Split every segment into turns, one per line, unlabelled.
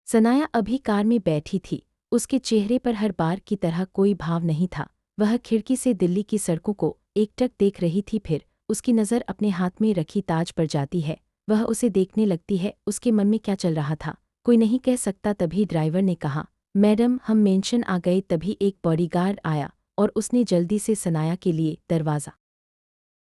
सनाया अभी कार में बैठी थी। उसके चेहरे पर हर बार की तरह कोई भाव नहीं था। वह खिड़की से दिल्ली की सड़कों को एकटक देख रही थी। फिर उसकी नज़र अपने हाथ में रखी ताज पर जाती है। वह उसे देखने लगती है। उसके मन में क्या चल रहा था कोई नहीं कह सकता। तभी ड्राइवर ने कहा, मैडम हम मेंशन आ गए। तभी एक बॉडीगार्ड आया और उसने जल्दी से सनाया के लिए दरवाज़ा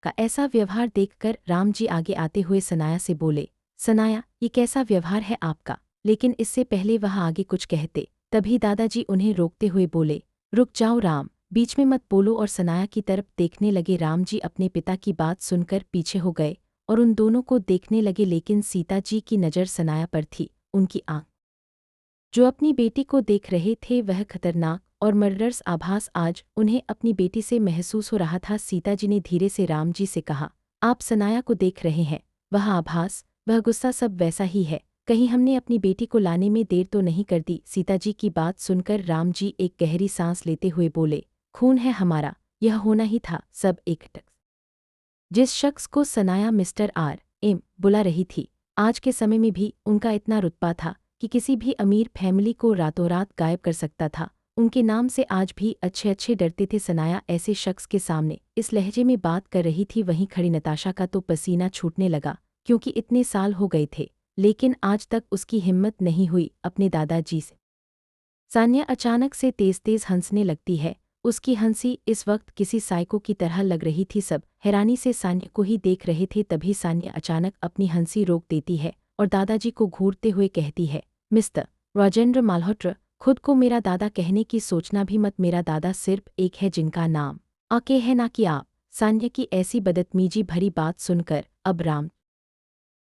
का ऐसा व्यवहार देखकर रामजी आगे आते हुए सनाया से बोले, सनाया ये कैसा व्यवहार है आपका। लेकिन इससे पहले वह आगे कुछ कहते तभी दादाजी उन्हें रोकते हुए बोले, रुक जाओ राम, बीच में मत बोलो। और सनाया की तरफ देखने लगे। रामजी अपने पिता की बात सुनकर पीछे हो गए और उन दोनों को देखने लगे। लेकिन सीता जी की नज़र सनाया पर थी। उनकी आंख जो अपनी बेटी को देख रहे थे वह खतरनाक और मर्डरस आभास आज उन्हें अपनी बेटी से महसूस हो रहा था। सीता जी ने धीरे से रामजी से कहा, आप सनाया को देख रहे हैं, वह आभास, वह गुस्सा सब वैसा ही है। कहीं हमने अपनी बेटी को लाने में देर तो नहीं कर दी। सीता जी की बात सुनकर रामजी एक गहरी सांस लेते हुए बोले, खून है हमारा, यह होना ही था। सब एकटक जिस शख्स को सनाया मिस्टर R.M. बुला रही थी, आज के समय में भी उनका इतना रुतबा था कि किसी भी अमीर फैमिली को रातों रात गायब कर सकता था। उनके नाम से आज भी अच्छे अच्छे डरते थे। सनाया ऐसे शख्स के सामने इस लहजे में बात कर रही थी। वहीं खड़ी नताशा का तो पसीना छूटने लगा, क्योंकि इतने साल हो गए थे लेकिन आज तक उसकी हिम्मत नहीं हुई अपने दादाजी से। सान्या अचानक से तेज तेज हंसने लगती है। उसकी हंसी इस वक्त किसी साइको की तरह लग रही थी। सब हैरानी से सान्या को ही देख रहे थे। तभी सान्या अचानक अपनी हंसी रोक देती है और दादाजी को घूरते हुए कहती है, मिस्टर राजेंद्र माल्होत्रा, खुद को मेरा दादा कहने की सोचना भी मत। मेरा दादा सिर्फ एक है जिनका नाम आके है, ना कि आप। सान्या की ऐसी बदतमीजी भरी बात सुनकर अब राम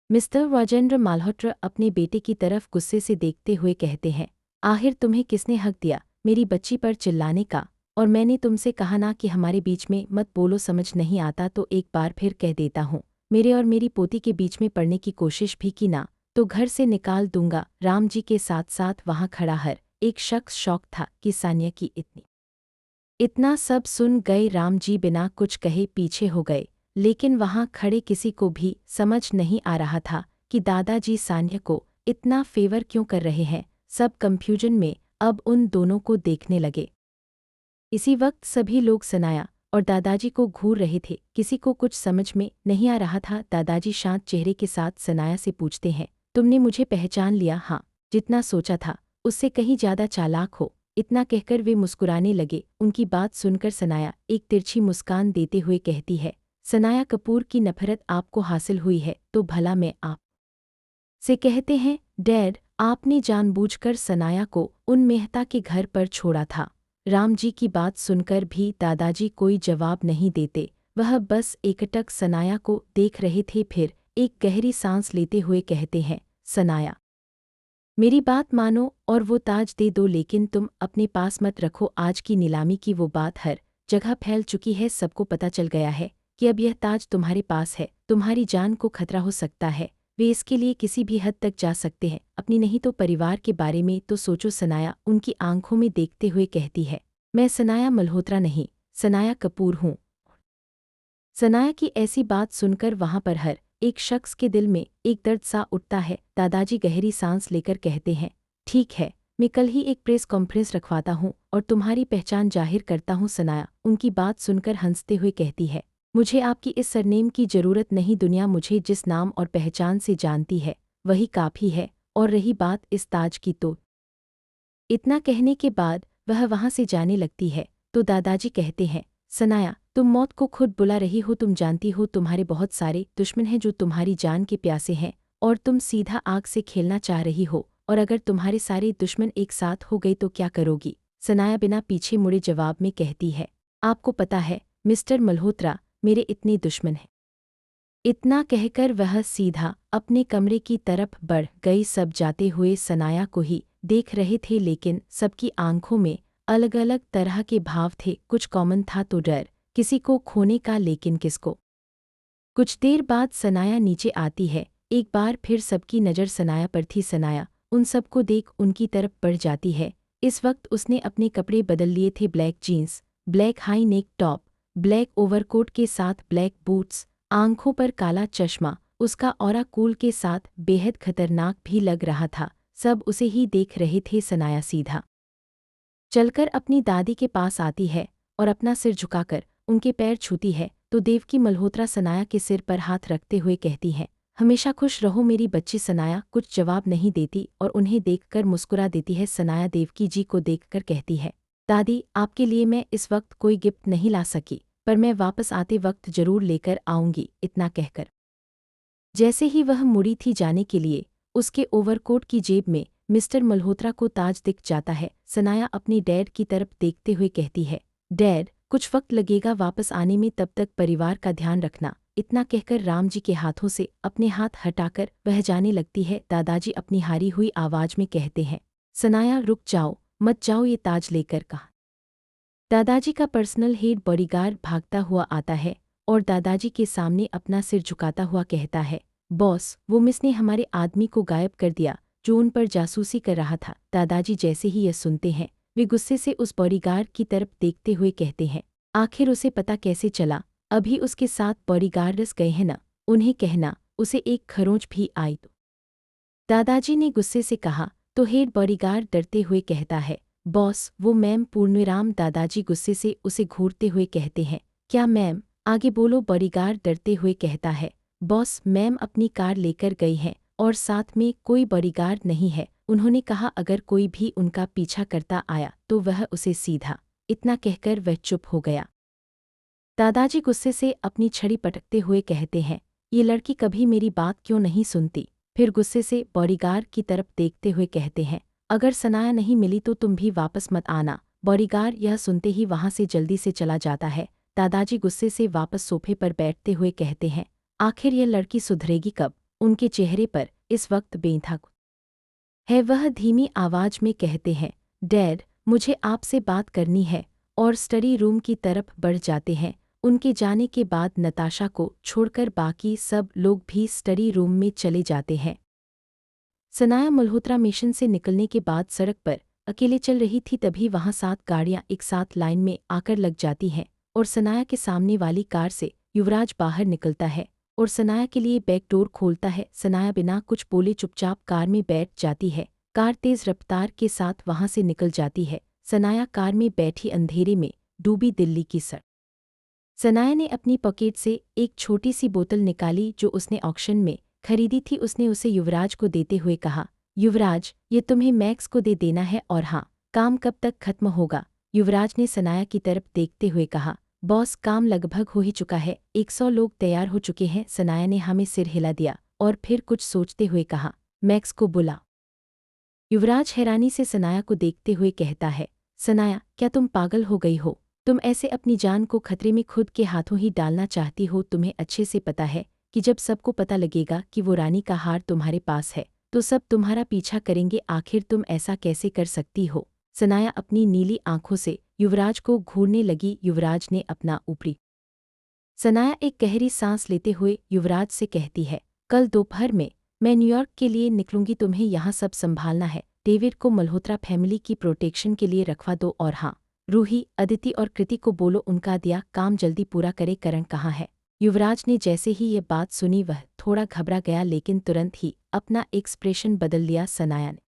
मिस्टर राजेंद्र माल्होत्रा अपने बेटे की तरफ गुस्से से देखते हुए कहते हैं, आखिर तुम्हें किसने हक दिया मेरी बच्ची पर चिल्लाने का। और मैंने तुमसे कहा ना कि हमारे बीच में मत बोलो। समझ नहीं आता तो एक बार फिर कह देता हूँ, मेरे और मेरी पोती के बीच में पड़ने की कोशिश भी की ना तो घर से निकाल दूंगा। राम जी के साथ साथ वहाँ खड़ा हर एक शख्स शौक था कि सान्या की इतना सब सुन गए। राम जी बिना कुछ कहे पीछे हो गए। लेकिन वहाँ खड़े किसी को भी समझ नहीं आ रहा था कि दादाजी सान्या को इतना फेवर क्यों कर रहे हैं। सब कंफ्यूजन में अब उन दोनों को देखने लगे। इसी वक्त सभी लोग सनाया और दादाजी को घूर रहे थे। किसी को कुछ समझ में नहीं आ रहा था। दादाजी शांत चेहरे के साथ सनाया से पूछते हैं, तुमने मुझे पहचान लिया। हाँ, जितना सोचा था उससे कहीं ज़्यादा चालाक हो। इतना कहकर वे मुस्कुराने लगे। उनकी बात सुनकर सनाया एक तिरछी मुस्कान देते हुए कहती है, सनाया कपूर की नफरत आपको हासिल हुई है तो भला मैं आप से कहते हैं, डैड आपने जानबूझकर सनाया को उन मेहता के घर पर छोड़ा था। राम जी की बात सुनकर भी दादाजी कोई जवाब नहीं देते। वह बस एकटक सनाया को देख रहे थे। फिर एक गहरी सांस लेते हुए कहते हैं, सनाया मेरी बात मानो और वो ताज दे दो, लेकिन तुम अपने पास मत रखो। आज की नीलामी की वो बात हर जगह फैल चुकी है। सबको पता चल गया है कि अब यह ताज तुम्हारे पास है। तुम्हारी जान को खतरा हो सकता है। वे इसके लिए किसी भी हद तक जा सकते हैं। अपनी नहीं तो परिवार के बारे में तो सोचो। सनाया उनकी आंखों में देखते हुए कहती है, मैं सनाया मल्होत्रा नहीं, सनाया कपूर हूँ। सनाया की ऐसी बात सुनकर वहाँ पर हर एक शख्स के दिल में एक दर्द सा उठता है। दादाजी गहरी सांस लेकर कहते हैं, ठीक है, मैं कल ही एक प्रेस कॉन्फ्रेंस रखवाता हूँ और तुम्हारी पहचान जाहिर करता हूँ। सनाया उनकी बात सुनकर हंसते हुए कहती है, मुझे आपकी इस सरनेम की जरूरत नहीं। दुनिया मुझे जिस नाम और पहचान से जानती है वही काफ़ी है। और रही बात इस ताज की तो इतना कहने के बाद वह वहाँ से जाने लगती है तो दादाजी कहते हैं, सनाया तुम मौत को खुद बुला रही हो। तुम जानती हो तुम्हारे बहुत सारे दुश्मन हैं जो तुम्हारी जान के प्यासे हैं और तुम सीधा आग से खेलना चाह रही हो। और अगर तुम्हारे सारे दुश्मन एक साथ हो गए तो क्या करोगी। सनाया बिना पीछे मुड़े जवाब में कहती है, आपको पता है मिस्टर मल्होत्रा मेरे इतने दुश्मन हैं। इतना कहकर वह सीधा अपने कमरे की तरफ बढ़ गई। सब जाते हुए सनाया को ही देख रहे थे, लेकिन सबकी आंखों में अलग अलग तरह के भाव थे। कुछ कॉमन था तो डर किसी को खोने का, लेकिन किसको। कुछ देर बाद सनाया नीचे आती है। एक बार फिर सबकी नज़र सनाया पर थी। सनाया उन सबको देख उनकी तरफ बढ़ जाती है। इस वक्त उसने अपने कपड़े बदल लिए थे। Black jeans, black high neck top, black overcoat के साथ ब्लैक बूट्स, आंखों पर काला चश्मा। उसका ऑरा कूल के साथ बेहद खतरनाक भी लग रहा था। सब उसे ही देख रहे थे। सनाया सीधा चलकर अपनी दादी के पास आती है और अपना सिर झुकाकर उनके पैर छूती है तो देवकी मल्होत्रा सनाया के सिर पर हाथ रखते हुए कहती है, हमेशा खुश रहो मेरी बच्ची। सनाया कुछ जवाब नहीं देती और उन्हें देखकर मुस्कुरा देती है। सनाया देवकी जी को देखकर कहती है, दादी आपके लिए मैं इस वक्त कोई गिफ्ट नहीं ला सकी, पर मैं वापस आते वक्त जरूर लेकर आऊंगी। इतना कहकर जैसे ही वह मुड़ी थी जाने के लिए, उसके ओवरकोट की जेब में मिस्टर मल्होत्रा को ताज दिख जाता है। सनाया अपनी डैड की तरफ देखते हुए कहती है, डैड कुछ वक्त लगेगा वापस आने में, तब तक परिवार का ध्यान रखना। इतना कहकर राम जी के हाथों से अपने हाथ हटाकर वह जाने लगती है। दादाजी अपनी हारी हुई आवाज में कहते हैं, सनाया रुक जाओ, मत जाओ, ये ताज लेकर कहा। दादाजी का पर्सनल हेड बॉडीगार्ड भागता हुआ आता है और दादाजी के सामने अपना सिर झुकाता हुआ कहता है, बॉस वो मिस ने हमारे आदमी को गायब कर दिया जो उन पर जासूसी कर रहा था। दादाजी जैसे ही यह सुनते हैं, वे गुस्से से उस बॉडीगार्ड की तरफ देखते हुए कहते हैं, आखिर उसे पता कैसे चला? अभी उसके साथ बॉडीगार्ड्स गए हैं न, उन्हें कहना उसे एक खरोंच भी आई तो। दादाजी ने गुस्से से कहा तो हेड बॉडीगार्ड डरते हुए कहता है, बॉस वो मैम पूर्णविराम। दादाजी गुस्से से उसे घूरते हुए कहते हैं, क्या मैम? आगे बोलो। बॉडीगार्ड डरते हुए कहता है, बॉस मैम अपनी कार लेकर गई हैं और साथ में कोई बॉडीगार्ड नहीं है। उन्होंने कहा अगर कोई भी उनका पीछा करता आया तो वह उसे सीधा। इतना कहकर वह चुप हो गया। दादाजी गुस्से से अपनी छड़ी पटकते हुए कहते हैं, ये लड़की कभी मेरी बात क्यों नहीं सुनती? फिर गुस्से से बॉडीगार्ड की तरफ देखते हुए कहते हैं, अगर सनाया नहीं मिली तो तुम भी वापस मत आना। बॉडीगार्ड यह सुनते ही वहां से जल्दी से चला जाता है। दादाजी गुस्से से वापस सोफे पर बैठते हुए कहते हैं, आखिर यह लड़की सुधरेगी कब? उनके चेहरे पर इस वक्त बेंधा है। वह धीमी आवाज में कहते हैं, डैड मुझे आपसे बात करनी है, और स्टडी रूम की तरफ बढ़ जाते हैं। उनके जाने के बाद नताशा को छोड़कर बाकी सब लोग भी स्टडी रूम में चले जाते हैं। सनाया मल्होत्रा मिशन से निकलने के बाद सड़क पर अकेले चल रही थी, तभी वहां 7 गाड़ियां एक साथ लाइन में आकर लग जाती हैं और सनाया के सामने वाली कार से युवराज बाहर निकलता है और सनाया के लिए बैक डोर खोलता है। सनाया बिना कुछ बोले चुपचाप कार में बैठ जाती है। कार तेज रफ्तार के साथ वहां से निकल जाती है। सनाया कार में बैठी अंधेरे में डूबी दिल्ली की सड़क। सनाया ने अपनी पॉकेट से एक छोटी सी बोतल निकाली जो उसने ऑक्शन में खरीदी थी। उसने उसे युवराज को देते हुए कहा, युवराज ये तुम्हें मैक्स को दे देना है, और हाँ काम कब तक खत्म होगा? युवराज ने सनाया की तरफ देखते हुए कहा, बॉस काम लगभग हो ही चुका है, 100 लोग तैयार हो चुके हैं। सनाया ने हमें सिर हिला दिया और फिर कुछ सोचते हुए कहा, मैक्स को बुला। युवराज हैरानी से सनाया को देखते हुए कहता है, सनाया क्या तुम पागल हो गई हो? तुम ऐसे अपनी जान को खतरे में खुद के हाथों ही डालना चाहती हो? तुम्हें अच्छे से पता है कि जब सबको पता लगेगा कि वो रानी का हार तुम्हारे पास है तो सब तुम्हारा पीछा करेंगे। आखिर तुम ऐसा कैसे कर सकती हो? सनाया अपनी नीली आंखों से युवराज को घूरने लगी। युवराज ने अपना ऊपरी। सनाया एक गहरी सांस लेते हुए युवराज से कहती है, कल दोपहर में मैं न्यूयॉर्क के लिए निकलूंगी, तुम्हें यहाँ सब संभालना है। डेविड को मल्होत्रा फैमिली की प्रोटेक्शन के लिए रखवा दो, और हाँ रूही, अदिति और कृति को बोलो उनका दिया काम जल्दी पूरा करे। करण कहाँ है? युवराज ने जैसे ही ये बात सुनी वह थोड़ा घबरा गया, लेकिन तुरंत ही अपना एक्सप्रेशन बदल लिया। सनाया ने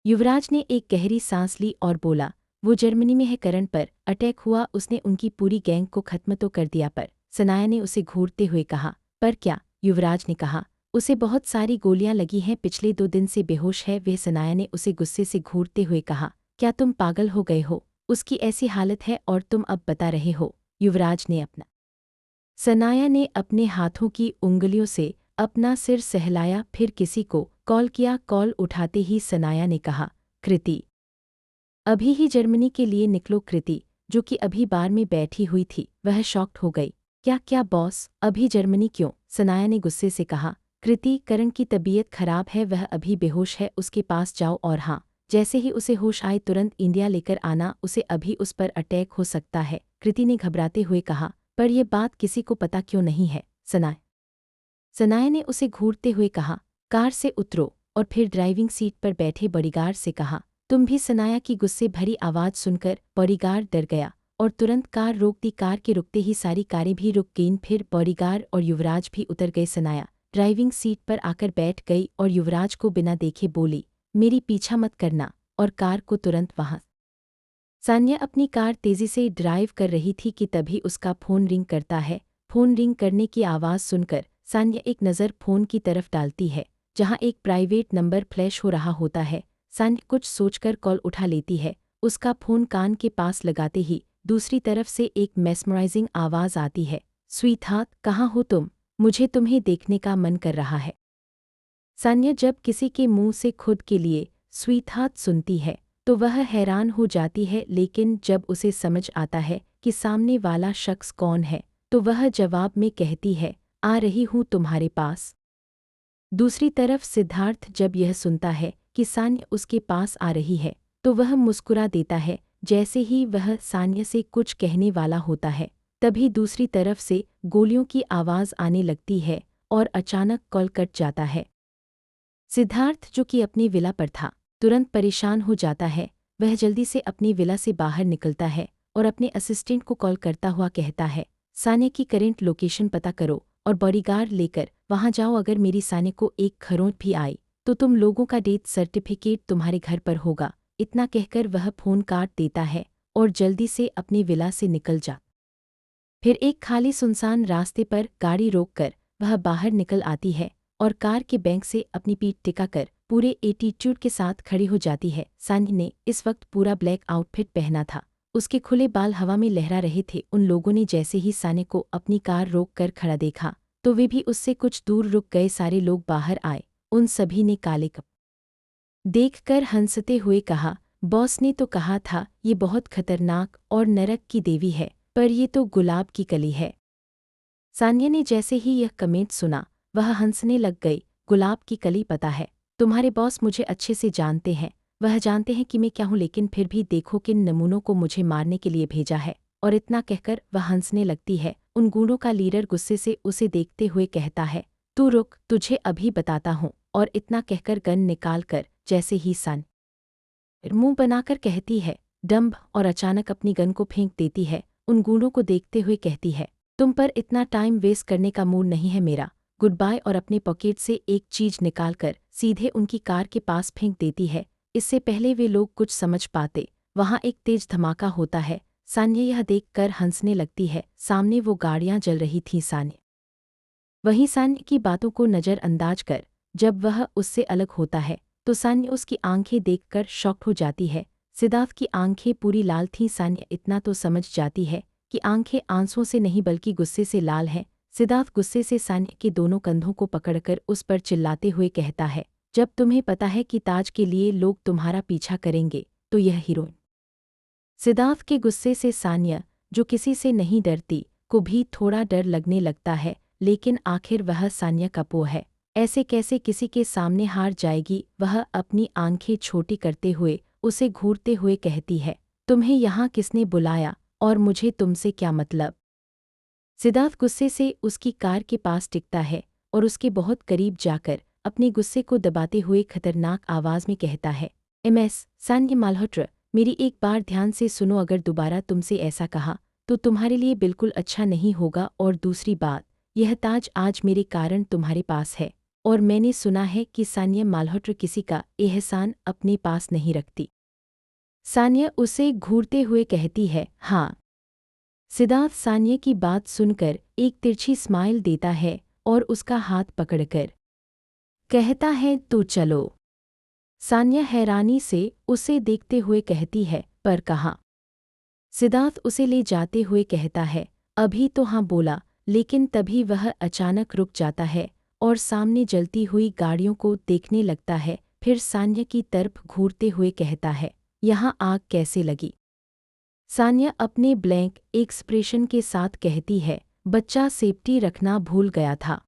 युवराज ने एक गहरी सांस ली और बोला, वो जर्मनी में है, करण पर अटैक हुआ, उसने उनकी पूरी गैंग को खत्म तो कर दिया। पर सनाया ने उसे घूरते हुए कहा, पर क्या? युवराज ने कहा, उसे बहुत सारी गोलियां लगी हैं, पिछले 2 दिन से बेहोश है वह। सनाया ने उसे गुस्से से घूरते हुए कहा, क्या तुम पागल हो गए हो? उसकी ऐसी हालत है और तुम अब बता रहे हो? युवराज ने अपना। सनाया ने अपने हाथों की उंगलियों से अपना सिर सहलाया, फिर किसी को कॉल किया। कॉल उठाते ही सनाया ने कहा, कृति अभी ही जर्मनी के लिए निकलो। कृति जो कि अभी बार में बैठी हुई थी वह शॉक्ड हो गई। क्या क्या बॉस, अभी जर्मनी क्यों? सनाया ने गुस्से से कहा, कृति करण की तबीयत खराब है, वह अभी बेहोश है, उसके पास जाओ, और हाँ जैसे ही उसे होश आए तुरंत इंडिया लेकर आना, उसे अभी उस पर अटैक हो सकता है। कृति ने घबराते हुए कहा, पर यह बात किसी को पता क्यों नहीं है? सनाया ने उसे घूरते हुए कहा, कार से उतरो, और फिर ड्राइविंग सीट पर बैठे बॉडीगार्ड से कहा, तुम भी? सनाया की गुस्से भरी आवाज सुनकर बॉडीगार्ड डर गया और तुरंत कार रोक दी। कार के रुकते ही सारी कारें भी रुक गईं, फिर बॉडीगार्ड और युवराज भी उतर गए। सनाया ड्राइविंग सीट पर आकर बैठ गई और युवराज को बिना देखे बोली, मेरी पीछा मत करना और कार को तुरंत वहां। सान्या अपनी कार तेजी से ड्राइव कर रही थी कि तभी उसका फोन रिंग करता है। फोन रिंग करने की आवाज़ सुनकर सान्या एक नज़र फोन की तरफ डालती है, जहां एक प्राइवेट नंबर फ्लैश हो रहा होता है। सान्या कुछ सोचकर कॉल उठा लेती है। उसका फोन कान के पास लगाते ही दूसरी तरफ से एक मेस्मराइजिंग आवाज़ आती है, स्वीटहार्ट, कहाँ हो तुम? मुझे तुम्हें देखने का मन कर रहा है। सान्या जब किसी के मुंह से खुद के लिए स्वीटहार्ट सुनती है तो वह हैरान हो जाती है, लेकिन जब उसे समझ आता है कि सामने वाला शख्स कौन है तो वह जवाब में कहती है, आ रही हूँ तुम्हारे पास। दूसरी तरफ सिद्धार्थ जब यह सुनता है कि सान्या उसके पास आ रही है तो वह मुस्कुरा देता है। जैसे ही वह सान्या से कुछ कहने वाला होता है तभी दूसरी तरफ से गोलियों की आवाज़ आने लगती है और अचानक कॉल कट जाता है। सिद्धार्थ, जो कि अपनी विला पर था, तुरंत परेशान हो जाता है। वह जल्दी से अपनी विला से बाहर निकलता है और अपने असिस्टेंट को कॉल करता हुआ कहता है, सान्या की करंट लोकेशन पता करो और बॉडीगार्ड लेकर वहां जाओ। अगर मेरी सान्या को एक खरोंच भी आई तो तुम लोगों का डेथ सर्टिफिकेट तुम्हारे घर पर होगा। इतना कहकर वह फोन काट देता है और जल्दी से अपनी विला से निकल जा। फिर एक खाली सुनसान रास्ते पर गाड़ी रोककर वह बाहर निकल आती है और कार के बैंक से अपनी पीठ टिकाकर पूरे एटीट्यूड के साथ खड़ी हो जाती है। सान्या ने इस वक्त पूरा ब्लैक आउटफिट पहना था। उसके खुले बाल हवा में लहरा रहे थे। उन लोगों ने जैसे ही सान्या को अपनी कार रोक कर खड़ा देखा तो वे भी उससे कुछ दूर रुक गए। सारे लोग बाहर आए। उन सभी ने काले कप देखकर हंसते हुए कहा, बॉस ने तो कहा था ये बहुत खतरनाक और नरक की देवी है, पर ये तो गुलाब की कली है। सान्या ने जैसे ही यह कमेंट सुना वह हंसने लग गई। गुलाब की कली पता है? तुम्हारे बॉस मुझे अच्छे से जानते हैं। वह जानते हैं कि मैं क्या हूँ, लेकिन फिर भी देखो किन नमूनों को मुझे मारने के लिए भेजा है। और इतना कहकर वह हंसने लगती है। उन गुंडों का लीडर गुस्से से उसे देखते हुए कहता है, तू रुक, तुझे अभी बताता हूँ। और इतना कहकर गन निकाल कर जैसे ही मुंह बनाकर कहती है, डम्ब, और अचानक अपनी गन को फेंक देती है। उन गुंडों को देखते हुए कहती है, तुम पर इतना टाइम वेस्ट करने का मूड नहीं है मेरा। Good bye. और अपने पॉकेट से एक चीज निकालकर सीधे उनकी कार के पास फेंक देती है। इससे पहले वे लोग कुछ समझ पाते वहां एक तेज धमाका होता है। सान्या यह देखकर हंसने लगती है। सामने वो गाड़ियां जल रही थीं। सान्या वहीं सान्या की बातों को नज़रअंदाज कर जब वह उससे अलग होता है तो सान्या उसकी आंखें देखकर शॉक्ड हो जाती है। सिद्धार्थ की आंखें पूरी लाल थीं। सान्या इतना तो समझ जाती है कि आंखें आंसुओं से नहीं बल्कि गुस्से से लाल हैं। सिद्धार्थ गुस्से से सान्या के दोनों कंधों को पकड़कर उस पर चिल्लाते हुए कहता है, जब तुम्हें पता है कि ताज के लिए लोग तुम्हारा पीछा करेंगे तो यह हीरोइन। सिद्धार्थ के गुस्से से सान्या, जो किसी से नहीं डरती, को भी थोड़ा डर लगने लगता है। लेकिन आखिर वह सान्या का पो है, ऐसे कैसे किसी के सामने हार जाएगी। वह अपनी आंखें छोटी करते हुए उसे घूरते हुए कहती है, तुम्हें यहाँ किसने बुलाया और मुझे तुमसे क्या मतलब? सिद्धार्थ गुस्से से उसकी कार के पास टिकता है और उसके बहुत करीब जाकर अपने गुस्से को दबाते हुए खतरनाक आवाज में कहता है, MS सान्या माल्होत्रा, मेरी एक बार ध्यान से सुनो। अगर दोबारा तुमसे ऐसा कहा तो तुम्हारे लिए बिल्कुल अच्छा नहीं होगा। और दूसरी बात, यह ताज आज मेरे कारण तुम्हारे पास है और मैंने सुना है कि सान्या माल्होत्रा किसी का एहसान अपने पास नहीं रखती। सान्या उसे घूरते हुए कहती है, हाँ। सिद्धार्थ सान्या की बात सुनकर एक तिरछी स्माइल देता है और उसका हाथ पकड़कर कहता है, तो चलो। सान्या हैरानी से उसे देखते हुए कहती है, पर कहाँ? सिद्धार्थ उसे ले जाते हुए कहता है, अभी तो हाँ बोला, लेकिन तभी वह अचानक रुक जाता है और सामने जलती हुई गाड़ियों को देखने लगता है। फिर सान्या की तरफ घूरते हुए कहता है, यहाँ आग कैसे लगी? सान्या अपने ब्लैंक एक्सप्रेशन के साथ कहती है, बच्चा सेफ्टी रखना भूल गया था।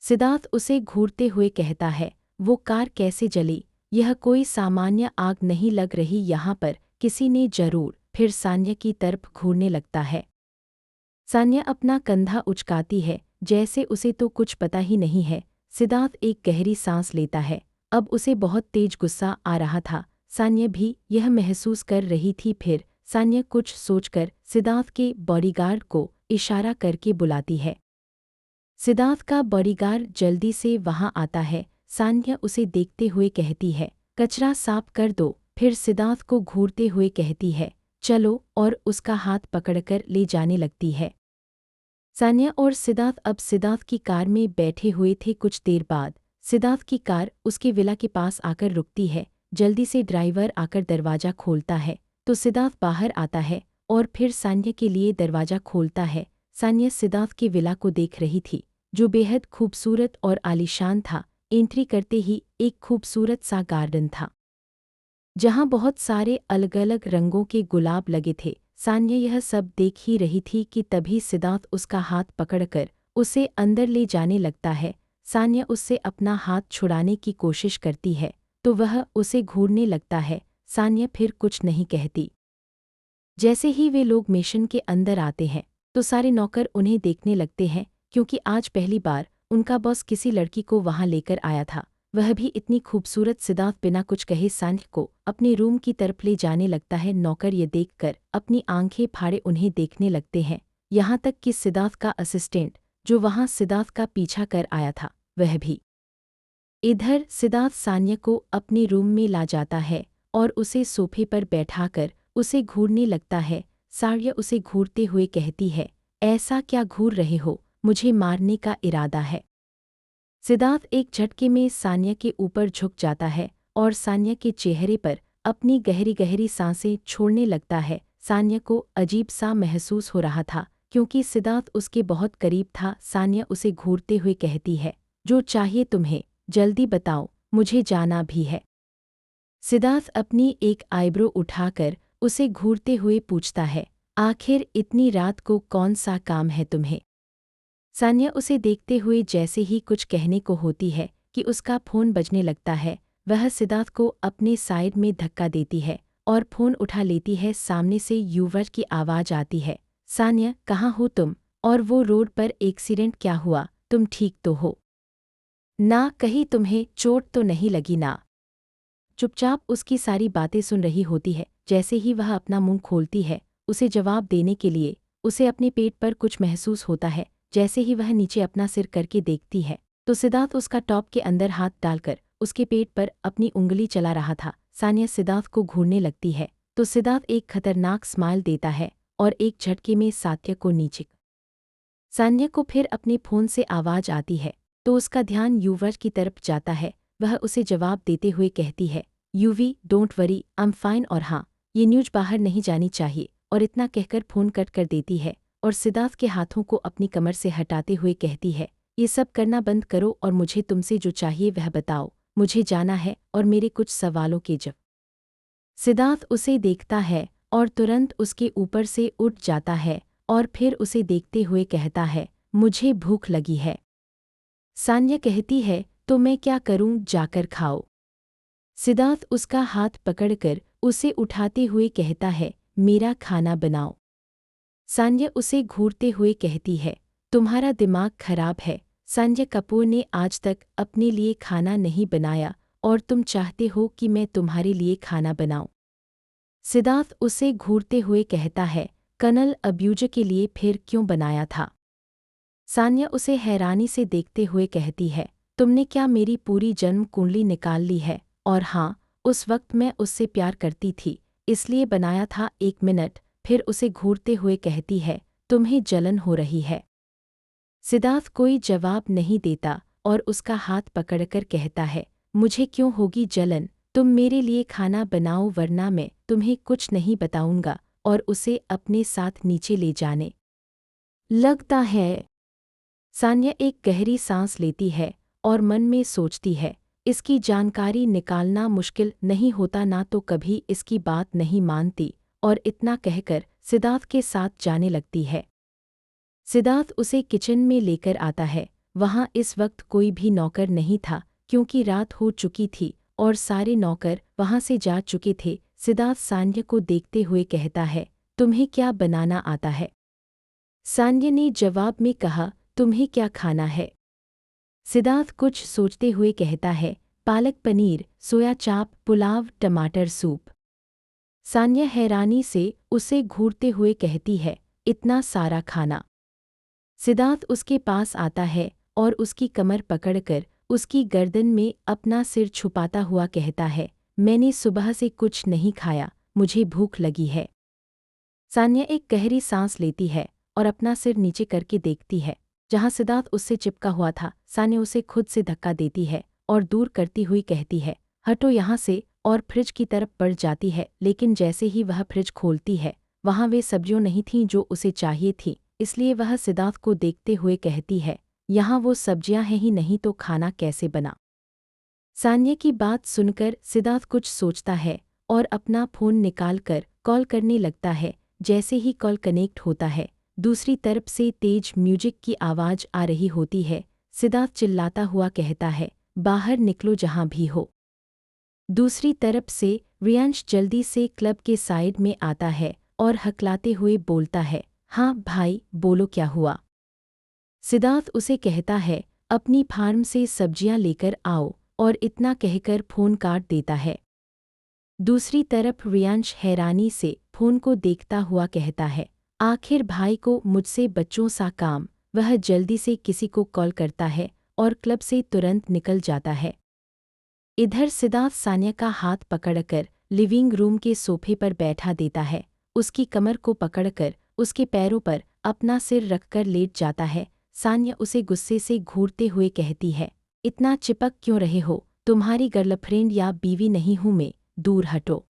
सिद्धार्थ उसे घूरते हुए कहता है, वो कार कैसे जली? यह कोई सामान्य आग नहीं लग रही यहाँ पर, किसी ने जरूर। फिर सान्या की तरफ घूरने लगता है। सान्या अपना कंधा उचकाती है जैसे उसे तो कुछ पता ही नहीं है। सिद्धार्थ एक गहरी सांस लेता है। अब उसे बहुत तेज गुस्सा आ रहा था। सान्या भी यह महसूस कर रही थी। फिर सान्या कुछ सोचकर सिद्धार्थ के बॉडीगार्ड को इशारा करके बुलाती है। सिद्धार्थ का बॉडीगार्ड जल्दी से वहां आता है। सान्या उसे देखते हुए कहती है, कचरा साफ कर दो। फिर सिद्धार्थ को घूरते हुए कहती है, चलो, और उसका हाथ पकड़कर ले जाने लगती है। सान्या और सिद्धार्थ अब सिद्धार्थ की कार में बैठे हुए थे। कुछ देर बाद सिद्धार्थ की कार उसके विला के पास आकर रुकती है। जल्दी से ड्राइवर आकर दरवाज़ा खोलता है तो सिद्धार्थ बाहर आता है और फिर सान्या के लिए दरवाज़ा खोलता है। सान्या सिद्धार्थ के विला को देख रही थी, जो बेहद खूबसूरत और आलीशान था। एंट्री करते ही एक खूबसूरत सा गार्डन था, जहाँ बहुत सारे अलग अलग रंगों के गुलाब लगे थे। सान्या यह सब देख ही रही थी कि तभी सिद्धार्थ उसका हाथ पकड़कर उसे अंदर ले जाने लगता है। सान्या उससे अपना हाथ छुड़ाने की कोशिश करती है तो वह उसे घूरने लगता है। सान्या फिर कुछ नहीं कहती। जैसे ही वे लोग मिशन के अंदर आते हैं तो सारे नौकर उन्हें देखने लगते हैं, क्योंकि आज पहली बार उनका बॉस किसी लड़की को वहां लेकर आया था, वह भी इतनी खूबसूरत। सिद्धार्थ बिना कुछ कहे सान्या को अपने रूम की तरफ ले जाने लगता है। नौकर ये देखकर अपनी आंखें फाड़े उन्हें देखने लगते हैं, यहाँ तक कि सिद्धार्थ का असिस्टेंट जो वहां सिद्धार्थ का पीछा कर आया था वह भी। इधर सिद्धार्थ सान्या को अपने रूम में ला जाता है और उसे सोफे पर बैठाकर उसे घूरने लगता है। सान्या उसे घूरते हुए कहती है, ऐसा क्या घूर रहे हो, मुझे मारने का इरादा है। सिद्धार्थ एक झटके में सान्या के ऊपर झुक जाता है और सान्या के चेहरे पर अपनी गहरी गहरी सांसें छोड़ने लगता है। सान्या को अजीब सा महसूस हो रहा था, क्योंकि सिद्धार्थ उसके बहुत करीब था। सान्या उसे घूरते हुए कहती है, जो चाहिए तुम्हें, जल्दी बताओ, मुझे जाना भी है। सिद्धार्थ अपनी एक आईब्रो उठाकर उसे घूरते हुए पूछता है, आखिर इतनी रात को कौन सा काम है तुम्हें। सान्या उसे देखते हुए जैसे ही कुछ कहने को होती है कि उसका फ़ोन बजने लगता है। वह सिद्धार्थ को अपने साइड में धक्का देती है और फ़ोन उठा लेती है। सामने से युवराज की आवाज़ आती है, सान्या कहाँ हो तुम, और वो रोड पर एक्सीडेंट क्या हुआ, तुम ठीक तो हो ना, कहीं तुम्हें चोट तो नहीं लगी ना। चुपचाप उसकी सारी बातें सुन रही होती है। जैसे ही वह अपना मुंह खोलती है उसे जवाब देने के लिए, उसे अपने पेट पर कुछ महसूस होता है। जैसे ही वह नीचे अपना सिर करके देखती है तो सिद्धार्थ उसका टॉप के अंदर हाथ डालकर उसके पेट पर अपनी उंगली चला रहा था। सान्या सिद्धार्थ को घूरने लगती है तो सिद्धार्थ एक खतरनाक स्माइल देता है और एक झटके में सान्या को नीचे। सान्या को फिर अपने फ़ोन से आवाज़ आती है तो उसका ध्यान युवराज की तरफ जाता है। वह उसे जवाब देते हुए कहती है, UV don't worry, I am fine, और हाँ, ये न्यूज़ बाहर नहीं जानी चाहिए। और इतना कहकर फ़ोन कट कर देती है और सिद्धार्थ के हाथों को अपनी कमर से हटाते हुए कहती है, ये सब करना बंद करो और मुझे तुमसे जो चाहिए वह बताओ, मुझे जाना है और मेरे कुछ सवालों के जवाब। सिद्धार्थ उसे देखता है और तुरंत उसके ऊपर से उठ जाता है और फिर उसे देखते हुए कहता है, मुझे भूख लगी है। सान्या कहती है, तो मैं क्या करूं, जाकर खाओ। सिद्धार्थ उसका हाथ पकड़कर उसे उठाते हुए कहता है, मेरा खाना बनाओ। सान्या उसे घूरते हुए कहती है, तुम्हारा दिमाग खराब है। संजय कपूर ने आज तक अपने लिए खाना नहीं बनाया और तुम चाहते हो कि मैं तुम्हारे लिए खाना बनाऊं। सिद्धार्थ उसे घूरते हुए कहता है, कर्नल अब्यूज के लिए फिर क्यों बनाया था। सान्या उसे हैरानी से देखते हुए कहती है, तुमने क्या मेरी पूरी जन्म कुंडली निकाल ली है। और हाँ, उस वक्त मैं उससे प्यार करती थी, इसलिए बनाया था। 1 मिनट। फिर उसे घूरते हुए कहती है, तुम्हें जलन हो रही है। सिद्धार्थ कोई जवाब नहीं देता और उसका हाथ पकड़कर कहता है, मुझे क्यों होगी जलन, तुम मेरे लिए खाना बनाओ वरना मैं तुम्हें कुछ नहीं बताऊंगा। और उसे अपने साथ नीचे ले जाने लगता है। सान्या एक गहरी सांस लेती है और मन में सोचती है, इसकी जानकारी निकालना मुश्किल नहीं होता, ना तो कभी इसकी बात नहीं मानती। और इतना कहकर सिद्धार्थ के साथ जाने लगती है। सिद्धार्थ उसे किचन में लेकर आता है। वहाँ इस वक्त कोई भी नौकर नहीं था, क्योंकि रात हो चुकी थी और सारे नौकर वहाँ से जा चुके थे। सिद्धार्थ सान्या को देखते हुए कहता है, तुम्हें क्या बनाना आता है। सान्या ने जवाब में कहा, तुम्हें क्या खाना है। सिद्धार्थ कुछ सोचते हुए कहता है, पालक पनीर, सोया चाप, पुलाव, टमाटर सूप। सान्या हैरानी से उसे घूरते हुए कहती है, इतना सारा खाना। सिद्धार्थ उसके पास आता है और उसकी कमर पकड़कर उसकी गर्दन में अपना सिर छुपाता हुआ कहता है, मैंने सुबह से कुछ नहीं खाया, मुझे भूख लगी है। सान्या एक गहरी सांस लेती है और अपना सिर नीचे करके देखती है जहां सिद्धार्थ उससे चिपका हुआ था। सान्या उसे खुद से धक्का देती है और दूर करती हुई कहती है, हटो यहाँ से, और फ्रिज की तरफ बढ़ जाती है। लेकिन जैसे ही वह फ्रिज खोलती है वहाँ वे सब्जियां नहीं थीं जो उसे चाहिए थी, इसलिए वह सिद्धार्थ को देखते हुए कहती है, यहाँ वो सब्जियां हैं ही नहीं तो खाना कैसे बना। सान्या की बात सुनकर सिद्धार्थ कुछ सोचता है और अपना फ़ोन निकालकर कॉल करने लगता है। जैसे ही कॉल कनेक्ट होता है दूसरी तरफ से तेज म्यूजिक की आवाज़ आ रही होती है। सिद्धार्थ चिल्लाता हुआ कहता है, बाहर निकलो जहाँ भी हो। दूसरी तरफ से रियांश जल्दी से क्लब के साइड में आता है और हकलाते हुए बोलता है, हाँ भाई बोलो क्या हुआ। सिद्धार्थ उसे कहता है, अपनी फार्म से सब्जियां लेकर आओ, और इतना कहकर फ़ोन काट देता है। दूसरी तरफ रियांश हैरानी से फ़ोन को देखता हुआ कहता है, आखिर भाई को मुझसे बच्चों सा काम। वह जल्दी से किसी को कॉल करता है और क्लब से तुरंत निकल जाता है। इधर सिद्धार्थ सान्या का हाथ पकड़कर लिविंग रूम के सोफे पर बैठा देता है। उसकी कमर को पकड़कर उसके पैरों पर अपना सिर रखकर लेट जाता है। सान्या उसे गुस्से से घूरते हुए कहती है, इतना चिपक क्यों रहे हो, तुम्हारी गर्लफ्रेंड या बीवी नहीं हूं मैं, दूर हटो।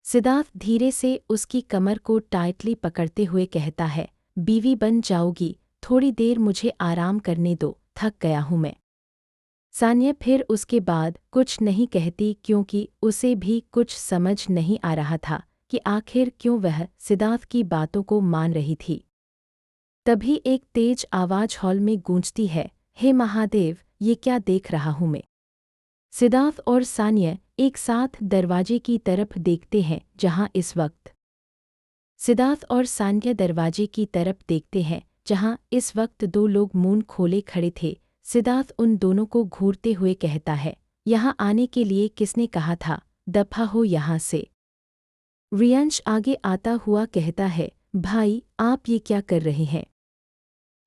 सिद्धार्थ धीरे से उसकी कमर को टाइटली पकड़ते हुए कहता है, बीवी बन जाओगी, थोड़ी देर मुझे आराम करने दो, थक गया हूं मैं। सान्या फिर उसके बाद कुछ नहीं कहती क्योंकि उसे भी कुछ समझ नहीं आ रहा था कि आखिर क्यों वह सिद्धार्थ की बातों को मान रही थी। तभी एक तेज आवाज़ हॉल में गूंजती है, हे महादेव, ये क्या देख रहा हूं मैं। सिद्धार्थ और सान्या एक साथ दरवाजे की तरफ देखते हैं जहां इस वक्त सिद्धार्थ और सान्या दरवाजे की तरफ देखते हैं जहां इस वक्त दो लोग मुंह खोले खड़े थे। सिद्धार्थ उन दोनों को घूरते हुए कहता है, यहाँ आने के लिए किसने कहा था, दफा हो यहाँ से। रियांश आगे आता हुआ कहता है, भाई आप ये क्या कर रहे हैं।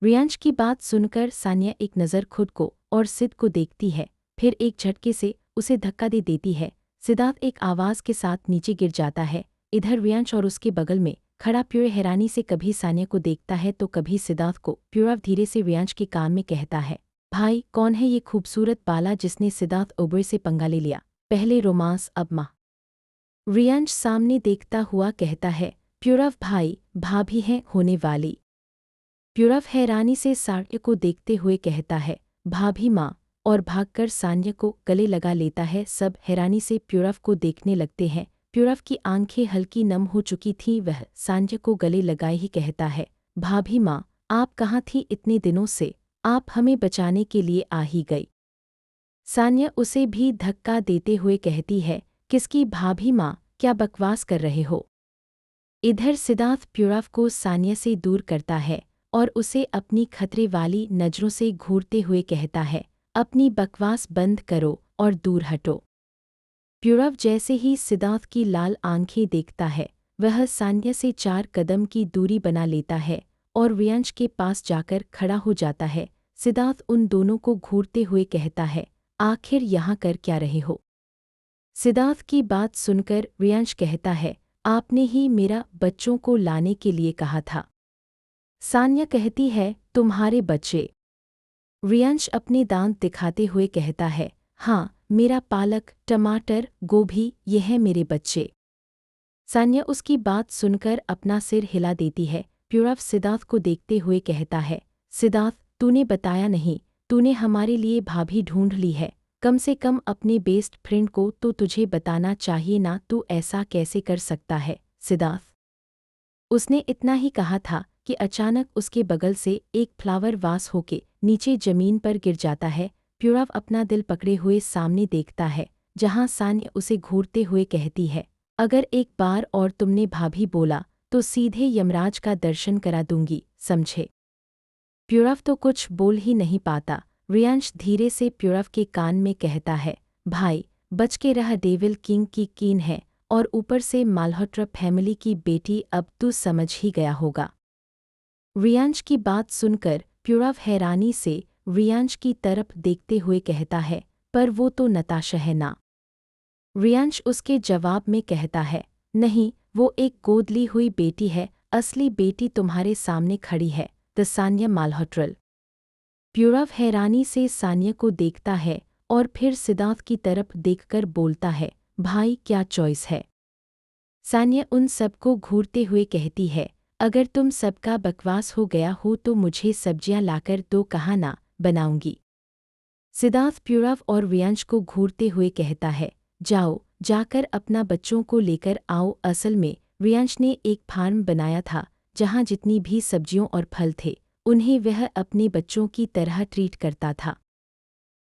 रियांश की बात सुनकर सान्या एक नज़र खुद को और सिद्ध को देखती है, फिर एक झटके से उसे धक्का दे देती है। सिद्धार्थ एक आवाज़ के साथ नीचे गिर जाता है। इधर रियांश और उसके बगल में खड़ा प्यूर हैरानी से कभी सान्या को देखता है तो कभी सिद्धार्थ को। प्यूर धीरे से रियांश के कान में कहता है, भाई कौन है ये खूबसूरत बाला जिसने सिद्धार्थ ओबरे से पंगा ले लिया, पहले रोमांस अब माँ। रियांश सामने देखता हुआ कहता है, प्यूरव भाई, भाभी हैं होने वाली। प्यूरव हैरानी से सान्या को देखते हुए कहता है, भाभी माँ, और भागकर सान्या को गले लगा लेता है। सब हैरानी से प्यूरव को देखने लगते हैं। प्यूरव की आंखें हल्की नम हो चुकी थीं। वह सान्या को गले लगाए ही कहता है, भाभी माँ, आप कहाँ थी इतने दिनों से, आप हमें बचाने के लिए आ ही गई। सान्या उसे भी धक्का देते हुए कहती है, किसकी भाभी माँ, क्या बकवास कर रहे हो। इधर सिद्धार्थ प्यूरव को सान्या से दूर करता है और उसे अपनी खतरे वाली नज़रों से घूरते हुए कहता है, अपनी बकवास बंद करो और दूर हटो। प्यूरव जैसे ही सिद्धार्थ की लाल आंखें देखता है वह सान्या से 4 कदम की दूरी बना लेता है और रियांश के पास जाकर खड़ा हो जाता है। सिद्धार्थ उन दोनों को घूरते हुए कहता है, आखिर यहाँ कर क्या रहे हो। सिद्धार्थ की बात सुनकर रियांश कहता है, आपने ही मेरा बच्चों को लाने के लिए कहा था। सान्या कहती है, तुम्हारे बच्चे। रियांश अपने दांत दिखाते हुए कहता है, हाँ, मेरा पालक, टमाटर, गोभी, ये है मेरे बच्चे। सान्या उसकी बात सुनकर अपना सिर हिला देती है। प्यूरव सिद्धार्थ को देखते हुए कहता है, सिद्धार्थ, तूने बताया नहीं, तूने हमारे लिए भाभी ढूंढ ली है। कम से कम अपने बेस्ट फ्रेंड को तो तुझे बताना चाहिए ना, तू ऐसा कैसे कर सकता है, सिद्धार्थ। उसने इतना ही कहा था कि अचानक उसके बगल से एक फ्लावर वास होके नीचे जमीन पर गिर जाता है। प्यूरव अपना दिल पकड़े हुए सामने देखता है जहां सान्या उसे घूरते हुए कहती है, अगर एक बार और तुमने भाभी बोला तो सीधे यमराज का दर्शन करा दूंगी, समझे। प्यूरव तो कुछ बोल ही नहीं पाता। रियांश धीरे से प्यूरव के कान में कहता है, भाई बच के रह, डेविल किंग की कीन है और ऊपर से माल्होत्रा फैमिली की बेटी, अब तू समझ ही गया होगा। रियांश की बात सुनकर प्यूरव हैरानी से रियांश की तरफ देखते हुए कहता है, पर वो तो नताशा है ना। रियांश उसके जवाब में कहता है, नहीं, वो एक गोद ली हुई बेटी है, असली बेटी तुम्हारे सामने खड़ी है, द सान्या माल्होत्रा। प्यूरव हैरानी से सान्या को देखता है और फिर सिद्धार्थ की तरफ देखकर बोलता है, भाई क्या चॉइस है। सान्या उन सबको घूरते हुए कहती है, अगर तुम सबका बकवास हो गया हो तो मुझे सब्जियां लाकर दो, कहाँ ना बनाऊंगी। सिद्धार्थ प्यूरव और रियांश को घूरते हुए कहता है, जाओ जाकर अपना बच्चों को लेकर आओ। असल में रियांश ने एक फार्म बनाया था जहाँ जितनी भी सब्जियों और फल थे उन्हें वह अपने बच्चों की तरह ट्रीट करता था।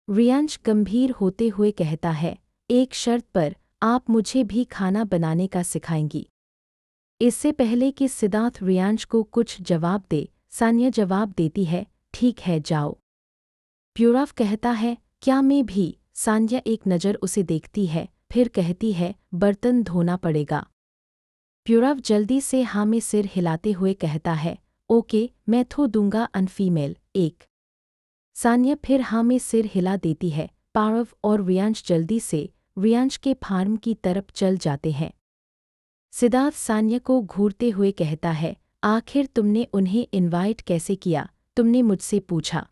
रियांश गंभीर होते हुए कहता है, एक शर्त पर, आप मुझे भी खाना बनाने का सिखाएंगी। इससे पहले कि सिद्धार्थ रियांश को कुछ जवाब दे, सान्या जवाब देती है, ठीक है जाओ। प्यूरव कहता है, क्या मैं भी। सान्या एक नज़र उसे देखती है, फिर कहती है, बर्तन धोना पड़ेगा। प्यूरव जल्दी से हाँ में सिर हिलाते हुए कहता है, ओके मैं धो दूंगा। अनफीमेल एक। सान्या फिर हाँ में सिर हिला देती है। पारव और रियांश जल्दी से रियांश के फार्म की तरफ चल जाते हैं। सिद्धार्थ सान्या को घूरते हुए कहता है, आखिर तुमने उन्हें इनवाइट कैसे किया, तुमने मुझसे पूछा।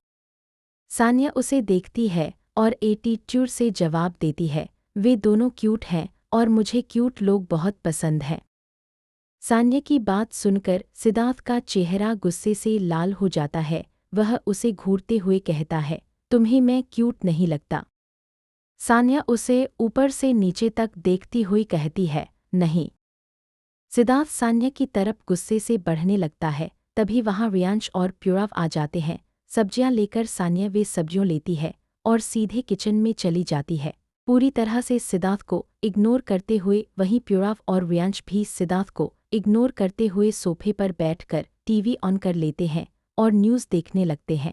सान्या उसे देखती है और एटीट्यूड से जवाब देती है, वे दोनों क्यूट हैं और मुझे क्यूट लोग बहुत पसंद हैं। सान्या की बात सुनकर सिद्धार्थ का चेहरा गुस्से से लाल हो जाता है। वह उसे घूरते हुए कहता है, तुम्हें मैं क्यूट नहीं लगता। सान्या उसे ऊपर से नीचे तक देखती हुई कहती है, नहीं। सिद्धार्थ सान्या की तरफ गुस्से से बढ़ने लगता है। तभी वहाँ रियांश और प्यूरव आ जाते हैं। सब्जियां लेकर सान्या वे सब्जियों लेती है और सीधे किचन में चली जाती है, पूरी तरह से सिद्धार्थ को इग्नोर करते हुए। वहीं प्यूरव और रियांश भी सिद्धार्थ को इग्नोर करते हुए सोफे पर बैठकर टीवी ऑन कर लेते हैं और न्यूज़ देखने लगते हैं।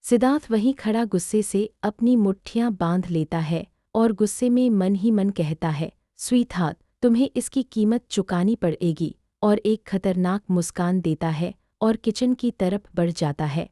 सिद्धार्थ वहीं खड़ा गुस्से से अपनी मुट्ठियां बांध लेता है और गुस्से में मन ही मन कहता है, स्वीटहार्ट, तुम्हें इसकी कीमत चुकानी पड़ेगी, और एक खतरनाक मुस्कान देता है और किचन की तरफ बढ़ जाता है।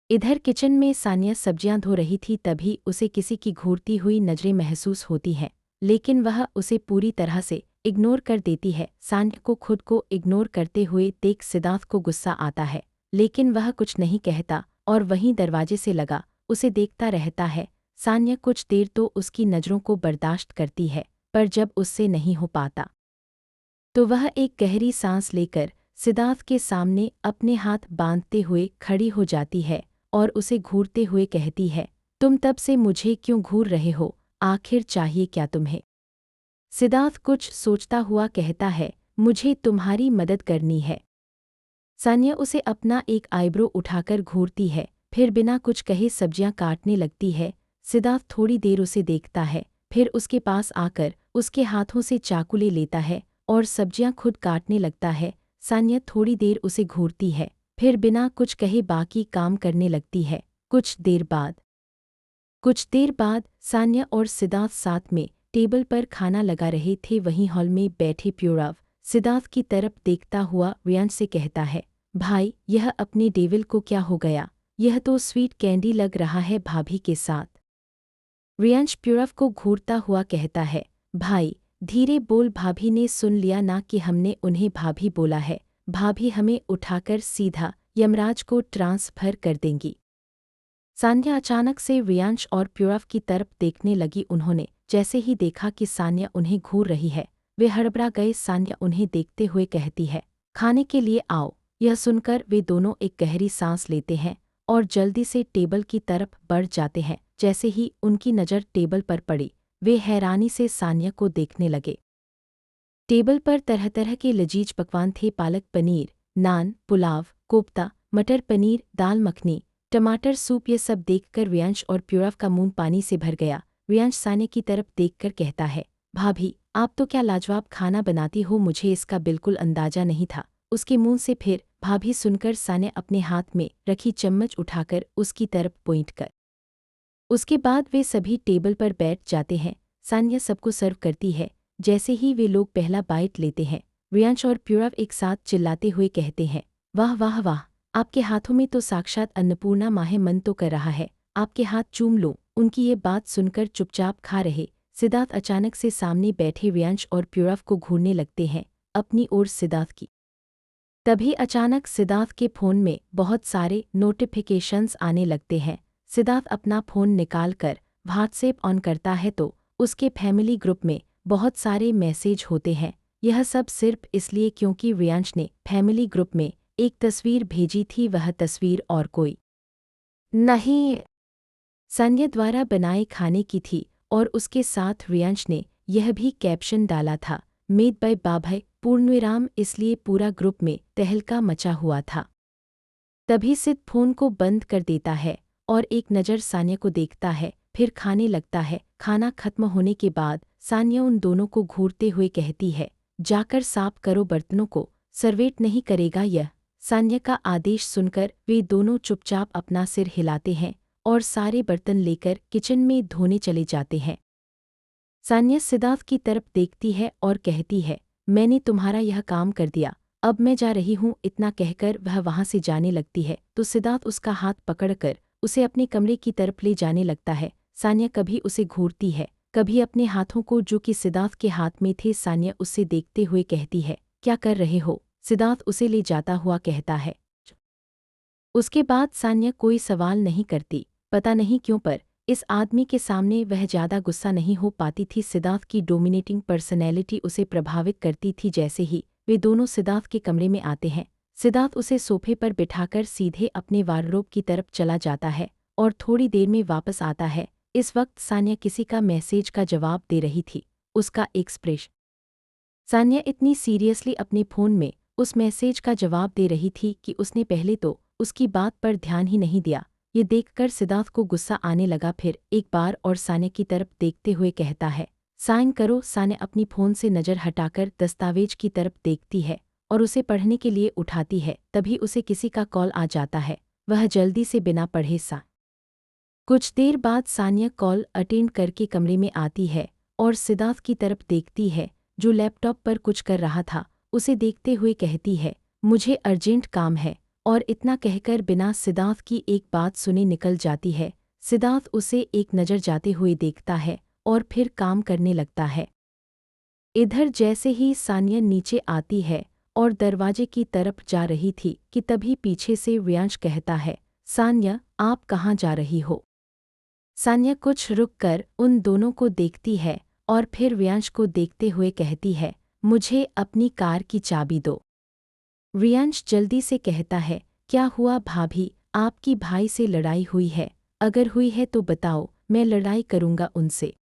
इधर किचन में सान्या सब्जियां धो रही थी, तभी उसे किसी की घूरती हुई नजरें महसूस होती हैं, लेकिन वह उसे पूरी तरह से इग्नोर कर देती है। सान्या को खुद को इग्नोर करते हुए देख सिद्धार्थ को गुस्सा आता है, लेकिन वह कुछ नहीं कहता और वहीं दरवाजे से लगा उसे देखता रहता है। सान्या कुछ देर तो उसकी नज़रों को बर्दाश्त करती है, पर जब उससे नहीं हो पाता तो वह एक गहरी सांस लेकर सिद्धार्थ के सामने अपने हाथ बांधते हुए खड़ी हो जाती है और उसे घूरते हुए कहती है, तुम तब से मुझे क्यों घूर रहे हो, आखिर चाहिए क्या तुम्हें। सिद्धार्थ कुछ सोचता हुआ कहता है, मुझे तुम्हारी मदद करनी है। सान्या उसे अपना एक आईब्रो उठाकर घूरती है, फिर बिना कुछ कहे सब्जियां काटने लगती है। सिद्धार्थ थोड़ी देर उसे देखता है, फिर उसके पास आकर उसके हाथों से चाकू ले लेता है और सब्जियां खुद काटने लगता है। सान्या थोड़ी देर उसे घूरती है, फिर बिना कुछ कहे बाकी काम करने लगती है। कुछ देर बाद सान्या और सिद्धार्थ साथ में टेबल पर खाना लगा रहे थे। वहीं हॉल में बैठे प्यूरव सिद्धार्थ की तरफ देखता हुआ रियांश से कहता है, भाई यह अपने डेविल को क्या हो गया, यह तो स्वीट कैंडी लग रहा है भाभी के साथ। रियांश प्यूरव को घूरता हुआ कहता है, भाई धीरे बोल, भाभी ने सुन लिया ना कि हमने उन्हें भाभी बोला है, भाभी हमें उठाकर सीधा यमराज को ट्रांसफर कर देंगी। सान्या अचानक से रियांश और प्यूरव की तरफ देखने लगी। उन्होंने जैसे ही देखा कि सान्या उन्हें घूर रही है, वे हड़बड़ा गए। सान्या उन्हें देखते हुए कहती है, खाने के लिए आओ। यह सुनकर वे दोनों एक गहरी सांस लेते हैं और जल्दी से टेबल की तरफ बढ़ जाते हैं। जैसे ही उनकी नज़र टेबल पर पड़ी, वे हैरानी से सान्या को देखने लगे। टेबल पर तरह तरह के लजीज पकवान थे, पालक पनीर, नान, पुलाव, कोफ्ता, मटर पनीर, दाल मखनी, टमाटर सूप। ये सब देखकर रियांश और प्यूरव का मुंह पानी से भर गया। रियांश सान्या की तरफ देखकर कहता है, भाभी आप तो क्या लाजवाब खाना बनाती हो, मुझे इसका बिल्कुल अंदाजा नहीं था। उसके मुंह से फिर भाभी सुनकर सान्या अपने हाथ में रखी चम्मच उठाकर उसकी तरफ पॉइंट कर। उसके बाद वे सभी टेबल पर बैठ जाते हैं। सान्या सबको सर्व करती है। जैसे ही वे लोग पहला बाइट लेते हैं, रियांश और प्यूरव एक साथ चिल्लाते हुए कहते हैं, वाह वाह वाह, आपके हाथों में तो साक्षात अन्नपूर्णा माँ है, मन तो कर रहा है आपके हाथ चूम लो। उनकी ये बात सुनकर चुपचाप खा रहे सिद्धार्थ अचानक से सामने बैठे रियांश और प्यूरव को घूरने लगते हैं अपनी ओर सिद्धार्थ की। तभी अचानक सिद्धार्थ के फ़ोन में बहुत सारे नोटिफिकेशंस आने लगते हैं। सिद्धार्थ अपना फ़ोन निकालकर व्हाट्सएप ऑन करता है तो उसके फैमिली ग्रुप में बहुत सारे मैसेज होते हैं। यह सब सिर्फ इसलिए क्योंकि रियांश ने फैमिली ग्रुप में एक तस्वीर भेजी थी, वह तस्वीर और कोई नहीं सान्या द्वारा बनाए खाने की थी और उसके साथ रियांश ने यह भी कैप्शन डाला था, मेड बाय बाभय पूर्णविराम। इसलिए पूरा ग्रुप में तहलका मचा हुआ था। तभी सिद्ध फ़ोन को बंद कर देता है और एक नज़र सान्या को देखता है, फिर खाने लगता है। खाना खत्म होने के बाद सान्या उन दोनों को घूरते हुए कहती है, जाकर साफ करो बर्तनों को, सर्वेट नहीं करेगा यह। सान्या का आदेश सुनकर वे दोनों चुपचाप अपना सिर हिलाते हैं और सारे बर्तन लेकर किचन में धोने चले जाते हैं। सान्या सिद्धार्थ की तरफ देखती है और कहती है, मैंने तुम्हारा यह काम कर दिया, अब मैं जा रही हूँ। इतना कहकर वह वहाँ से जाने लगती है तो सिद्धार्थ उसका हाथ पकड़कर उसे अपने कमरे की तरफ ले जाने लगता है। सान्या कभी उसे घूरती है, कभी अपने हाथों को जो कि सिद्धार्थ के हाथ में थे। सान्या उससे देखते हुए कहती है, क्या कर रहे हो? सिद्धार्थ उसे ले जाता हुआ कहता है। उसके बाद सान्या कोई सवाल नहीं करती, पता नहीं क्यों पर इस आदमी के सामने वह ज़्यादा गुस्सा नहीं हो पाती थी। सिद्धार्थ की डोमिनेटिंग पर्सनैलिटी उसे प्रभावित करती थी। जैसे ही वे दोनों सिद्धार्थ के कमरे में आते हैं, सिद्धार्थ उसे सोफे पर बिठाकर सीधे अपने वार्डरोब की तरफ चला जाता है और थोड़ी देर में वापस आता है। इस वक्त सान्या किसी का मैसेज का जवाब दे रही थी। उसका एक्सप्रेशन, सान्या इतनी सीरियसली अपने फ़ोन में उस मैसेज का जवाब दे रही थी कि उसने पहले तो उसकी बात पर ध्यान ही नहीं दिया। ये देखकर सिद्धार्थ को गुस्सा आने लगा, फिर एक बार और सान्या की तरफ देखते हुए कहता है, साइन करो। सान्या अपनी फ़ोन से नज़र हटाकर दस्तावेज की तरफ देखती है और उसे पढ़ने के लिए उठाती है। तभी उसे किसी का कॉल आ जाता है। वह जल्दी से बिना पढ़े कुछ देर बाद सान्या कॉल अटेंड करके कमरे में आती है और सिद्धार्थ की तरफ देखती है जो लैपटॉप पर कुछ कर रहा था। उसे देखते हुए कहती है, मुझे अर्जेंट काम है। और इतना कहकर बिना सिद्धार्थ की एक बात सुने निकल जाती है। सिद्धार्थ उसे एक नज़र जाते हुए देखता है और फिर काम करने लगता है। इधर जैसे ही सान्या नीचे आती है और दरवाजे की तरफ जा रही थी कि तभी पीछे से रियांश कहता है, सान्या आप कहाँ जा रही हो? सान्या कुछ रुक कर उन दोनों को देखती है और फिर रियांश को देखते हुए कहती है, मुझे अपनी कार की चाबी दो। रियांश जल्दी से कहता है, क्या हुआ भाभी, आपकी भाई से लड़ाई हुई है? अगर हुई है तो बताओ, मैं लड़ाई करूंगा उनसे।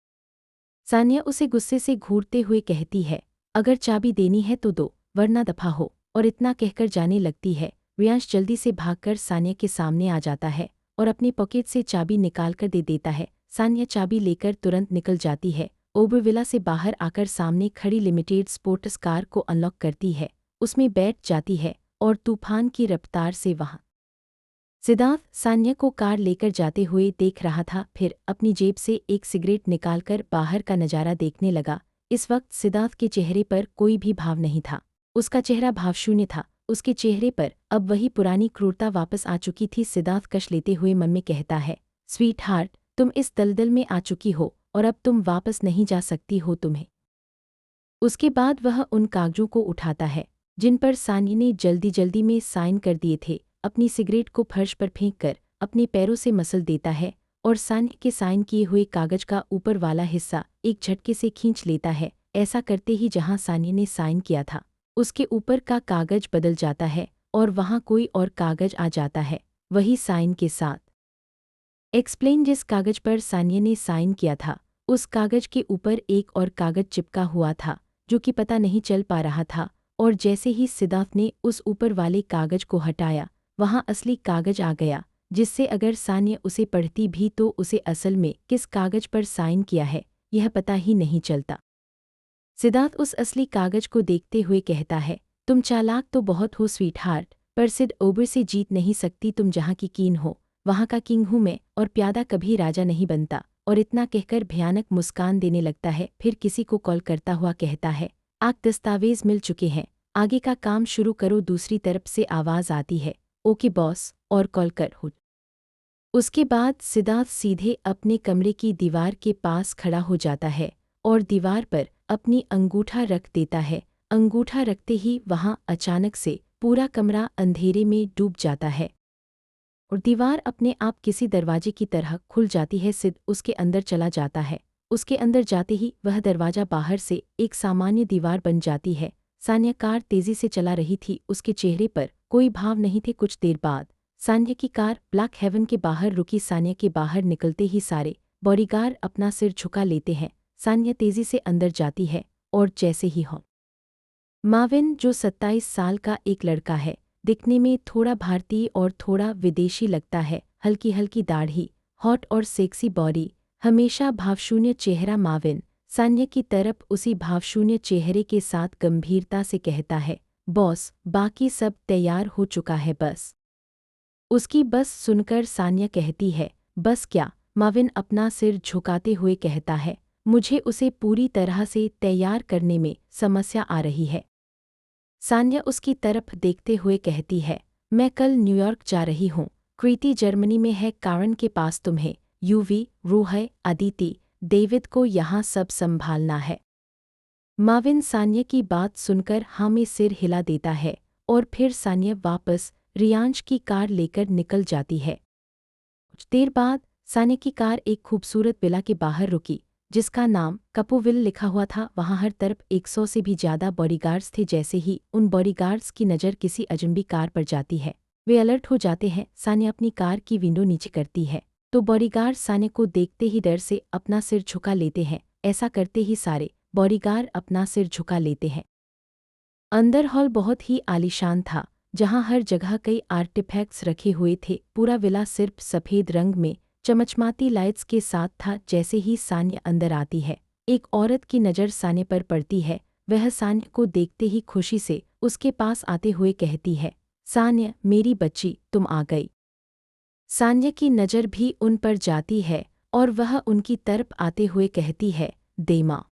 सान्या उसे गुस्से से घूरते हुए कहती है, अगर चाबी देनी है तो दो, वरना दफा हो। और इतना कहकर जाने लगती है। रियांश जल्दी से भागकर सान्या के सामने आ जाता है और अपनी पॉकेट से चाबी निकालकर दे देता है। सान्या चाबी लेकर तुरंत निकल जाती है। ओबरविला से बाहर आकर सामने खड़ी लिमिटेड स्पोर्ट्स कार को अनलॉक करती है, उसमें बैठ जाती है और तूफान की रफ्तार से वहाँ सिद्धार्थ सान्या को कार लेकर जाते हुए देख रहा था। फिर अपनी जेब से एक सिगरेट निकालकर बाहर का नज़ारा देखने लगा। इस वक्त सिद्धार्थ के चेहरे पर कोई भी भाव नहीं था। उसका चेहरा भावशून्य था। उसके चेहरे पर अब वही पुरानी क्रूरता वापस आ चुकी थी। सिद्धार्थ कश लेते हुए मन में कहता है, स्वीट हार्ट, तुम इस दलदल में आ चुकी हो और अब तुम वापस नहीं जा सकती हो तुम्हें। उसके बाद वह उन कागजों को उठाता है जिन पर सान्या ने जल्दी जल्दी में साइन कर दिए थे। अपनी सिगरेट को फर्श पर फेंककर अपने पैरों से मसल देता है और सान्या के साइन किए हुए कागज का ऊपर वाला हिस्सा एक झटके से खींच लेता है। ऐसा करते ही जहां सान्या ने साइन किया था उसके ऊपर का कागज बदल जाता है और वहां कोई और कागज आ जाता है, वही साइन के साथ। एक्सप्लेन, जिस कागज पर सान्या ने साइन किया था उस कागज के ऊपर एक और कागज चिपका हुआ था जो कि पता नहीं चल पा रहा था। और जैसे ही सिद्धार्थ ने उस ऊपर वाले कागज को हटाया, वहां असली कागज आ गया, जिससे अगर सान्या उसे पढ़ती भी तो उसे असल में किस कागज पर साइन किया है यह पता ही नहीं चलता। सिद्धार्थ उस असली कागज को देखते हुए कहता है, तुम चालाक तो बहुत हो स्वीट हार्ट, पर सिड ओबर से जीत नहीं सकती तुम। जहाँ की कीन हो वहाँ का किंग हूँ मैं, और प्यादा कभी राजा नहीं बनता। और इतना कहकर भयानक मुस्कान देने लगता है। फिर किसी को कॉल करता हुआ कहता है, आग दस्तावेज मिल चुके हैं, आगे का काम शुरू करो। दूसरी तरफ से आवाज़ आती है, ओके बॉस, और कॉल कर हो। उसके बाद सिद्धार्थ सीधे अपने कमरे की दीवार के पास खड़ा हो जाता है और दीवार पर अपनी अंगूठा रख देता है। अंगूठा रखते ही वहां अचानक से पूरा कमरा अंधेरे में डूब जाता है और दीवार अपने आप किसी दरवाजे की तरह खुल जाती है। सिद उसके अंदर चला जाता है। उसके अंदर जाते ही वह दरवाजा बाहर से एक सामान्य दीवार बन जाती है। सान्या कार तेजी से चला रही थी, उसके चेहरे पर कोई भाव नहीं थे। कुछ देर बाद सान्या की कार ब्लैक हेवन के बाहर रुकी। सान्या के बाहर निकलते ही सारे बॉडीगार्ड अपना सिर झुका लेते हैं। सान्या तेजी से अंदर जाती है और जैसे ही हो माविन, जो 27 साल का एक लड़का है, दिखने में थोड़ा भारतीय और थोड़ा विदेशी लगता है। हल्की हल्की दाढ़ी, हॉट और सेक्सी बॉडी, हमेशा भावशून्य चेहरा। माविन सान्या की तरफ उसी भावशून्य चेहरे के साथ गंभीरता से कहता है, बॉस, बाकी सब तैयार हो चुका है, बस। उसकी बस सुनकर सान्या कहती है, बस क्या? माविन अपना सिर झुकाते हुए कहता है, मुझे उसे पूरी तरह से तैयार करने में समस्या आ रही है। सान्या उसकी तरफ देखते हुए कहती है, मैं कल न्यूयॉर्क जा रही हूँ। कृति जर्मनी में है। कारण के पास तुम्हें, यूवी, रूह, अदिति, डेविड को यहाँ सब संभालना है। माविन सान्या की बात सुनकर हाँ में सिर हिला देता है और फिर सान्या वापस रियांश की कार लेकर निकल जाती है। कुछ देर बाद सान्या की कार एक खूबसूरत विला के बाहर रुकी, जिसका नाम कपूविल लिखा हुआ था। वहां हर तरफ 100 से भी ज्यादा बॉडीगार्ड्स थे। जैसे ही उन बॉडीगार्ड्स की नज़र किसी अजनबी कार पर जाती है, वे अलर्ट हो जाते हैं। सान्या अपनी कार की विंडो नीचे करती है तो बॉडीगार्ड सान्या को देखते ही डर से अपना सिर झुका लेते हैं। ऐसा करते ही सारे बॉडीगार्ड अपना सिर झुका लेते हैं। अंदर हॉल बहुत ही आलीशान था, जहां हर जगह कई आर्टिफैक्ट्स रखे हुए थे। पूरा विला सिर्फ सफ़ेद रंग में चमचमाती लाइट्स के साथ था। जैसे ही सान्या अंदर आती है, एक औरत की नज़र सान्या पर पड़ती है। वह सान्या को देखते ही खुशी से उसके पास आते हुए कहती है, सान्या, मेरी बच्ची, तुम आ गई। सान्या की नज़र भी उन पर जाती है और वह उनकी तरफ आते हुए कहती है, देमा।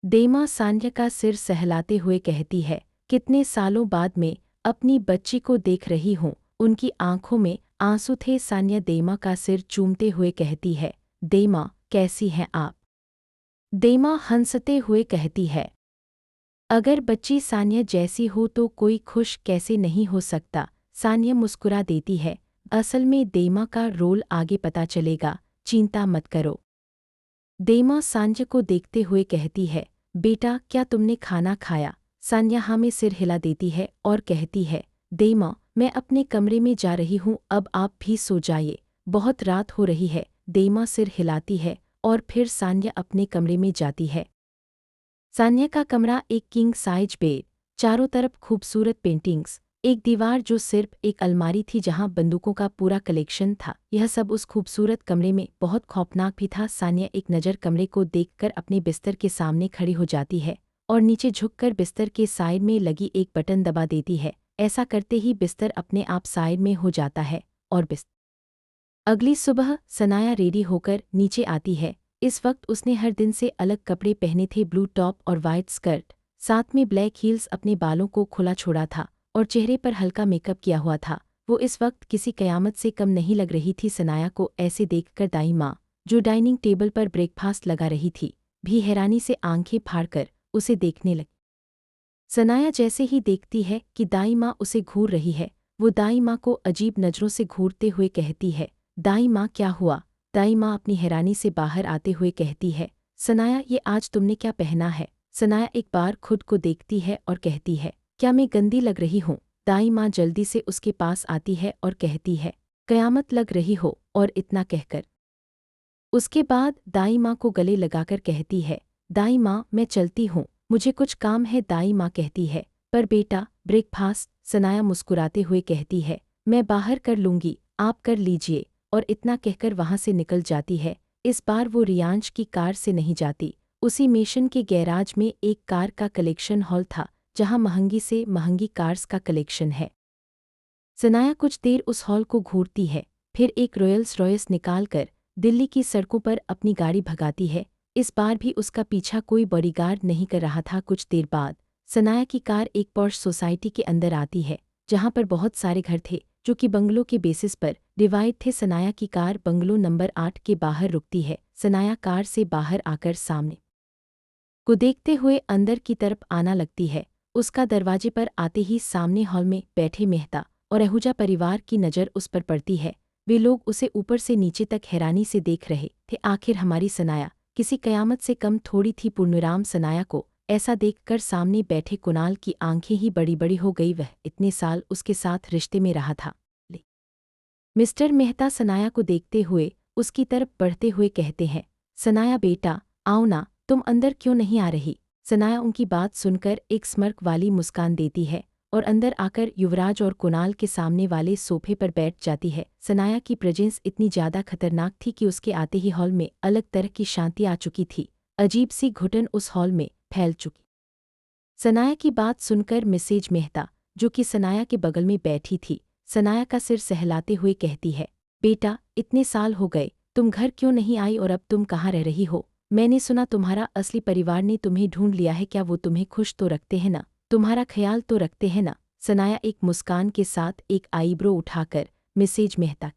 देमा सान्या का सिर सहलाते हुए कहती है, कितने सालों बाद में अपनी बच्ची को देख रही हूँ। उनकी आंखों में आंसू थे। सान्या देमा का सिर चूमते हुए कहती है, देमा, कैसी हैं आप? देमा हंसते हुए कहती है, अगर बच्ची सान्या जैसी हो तो कोई खुश कैसे नहीं हो सकता। सान्या मुस्कुरा देती है, असल में देमा का रोल आगे पता चलेगा, चिंता मत करो। देमा सान्या को देखते हुए कहती है, बेटा, क्या तुमने खाना खाया? सान्या हाँ में सिर हिला देती है और कहती है, देमा, मैं अपने कमरे में जा रही हूँ, अब आप भी सो जाइए, बहुत रात हो रही है। देमा सिर हिलाती है और फिर सान्या अपने कमरे में जाती है। सान्या का कमरा एक किंग साइज बेड, चारों तरफ खूबसूरत पेंटिंग्स, एक दीवार जो सिर्फ एक अलमारी थी जहां बंदूकों का पूरा कलेक्शन था। यह सब उस खूबसूरत कमरे में बहुत खौफनाक भी था। सान्या एक नज़र कमरे को देखकर अपने बिस्तर के सामने खड़ी हो जाती है और नीचे झुककर बिस्तर के साइड में लगी एक बटन दबा देती है। ऐसा करते ही बिस्तर अपने आप साइड में हो जाता है और बिस्तर। अगली सुबह सनाया रेडी होकर नीचे आती है। इस वक्त उसने हर दिन से अलग कपड़े पहने थे, ब्लू टॉप और वाइट स्कर्ट, साथ में ब्लैक हील्स। अपने बालों को खुला छोड़ा था और चेहरे पर हल्का मेकअप किया हुआ था। वो इस वक्त किसी कयामत से कम नहीं लग रही थी। सनाया को ऐसे देखकर दाई माँ, जो डाइनिंग टेबल पर ब्रेकफास्ट लगा रही थी, भी हैरानी से आंखें फाड़कर उसे देखने लगी। सनाया जैसे ही देखती है कि दाई माँ उसे घूर रही है, वो दाई माँ को अजीब नज़रों से घूरते हुए कहती है, दाई माँ, क्या हुआ? दाई माँ अपनी हैरानी से बाहर आते हुए कहती है, सनाया, ये आज तुमने क्या पहना है? सनाया एक बार खुद को देखती है और कहती है, क्या मैं गंदी लग रही हूँ? दाई माँ जल्दी से उसके पास आती है और कहती है, कयामत लग रही हो। और इतना कहकर उसके बाद दाई माँ को गले लगाकर कहती है, दाई माँ, मैं चलती हूँ, मुझे कुछ काम है। दाई माँ कहती है, पर बेटा, ब्रेकफास्ट? सनाया मुस्कुराते हुए कहती है, मैं बाहर कर लूँगी, आप कर लीजिए। और इतना कहकर वहाँ से निकल जाती है। इस बार वो रियांश की कार से नहीं जाती। उसी मेशन के गैराज में एक कार का कलेक्शन हॉल था, जहाँ महंगी से महंगी कार्स का कलेक्शन है। सनाया कुछ देर उस हॉल को घूरती है, फिर एक रॉयल्स रॉयस निकालकर दिल्ली की सड़कों पर अपनी गाड़ी भगाती है। इस बार भी उसका पीछा कोई बॉडीगार्ड नहीं कर रहा था। कुछ देर बाद सनाया की कार एक पॉश सोसाइटी के अंदर आती है, जहां पर बहुत सारे घर थे जो कि बंगलों के बेसिस पर डिवाइड थे। सनाया की कार बंगलो नंबर 8 के बाहर रुकती है। सनाया कार से बाहर आकर सामने को देखते हुए अंदर की तरफ आना लगती है। उसका दरवाजे पर आते ही सामने हॉल में बैठे मेहता और आहूजा परिवार की नज़र उस पर पड़ती है। वे लोग उसे ऊपर से नीचे तक हैरानी से देख रहे थे। आखिर हमारी सनाया किसी कयामत से कम थोड़ी थी। पूर्णराम सनाया को ऐसा देखकर सामने बैठे कुणाल की आंखें ही बड़ी बड़ी हो गई। वह इतने साल उसके साथ रिश्ते में रहा था। मिस्टर मेहता सनाया को देखते हुए उसकी तरफ बढ़ते हुए कहते हैं, सनाया बेटा, आओ ना, तुम अंदर क्यों नहीं आ रही? सनाया उनकी बात सुनकर एक स्मर्क वाली मुस्कान देती है और अंदर आकर युवराज और कुणाल के सामने वाले सोफे पर बैठ जाती है। सनाया की प्रेजेंस इतनी ज़्यादा खतरनाक थी कि उसके आते ही हॉल में अलग तरह की शांति आ चुकी थी। अजीब सी घुटन उस हॉल में फैल चुकी। सनाया की बात सुनकर मिसेज मेहता, जो कि सनाया के बगल में बैठी थी, सनाया का सिर सहलाते हुए कहती है, बेटा, इतने साल हो गए, तुम घर क्यों नहीं आई और अब तुम कहाँ रह रही हो? मैंने सुना तुम्हारा असली परिवार ने तुम्हें ढूंढ लिया है। क्या वो तुम्हें खुश तो रखते हैं ना? तुम्हारा ख्याल तो रखते हैं ना? सनाया एक मुस्कान के साथ एक आईब्रो उठाकर मिसेज मेहता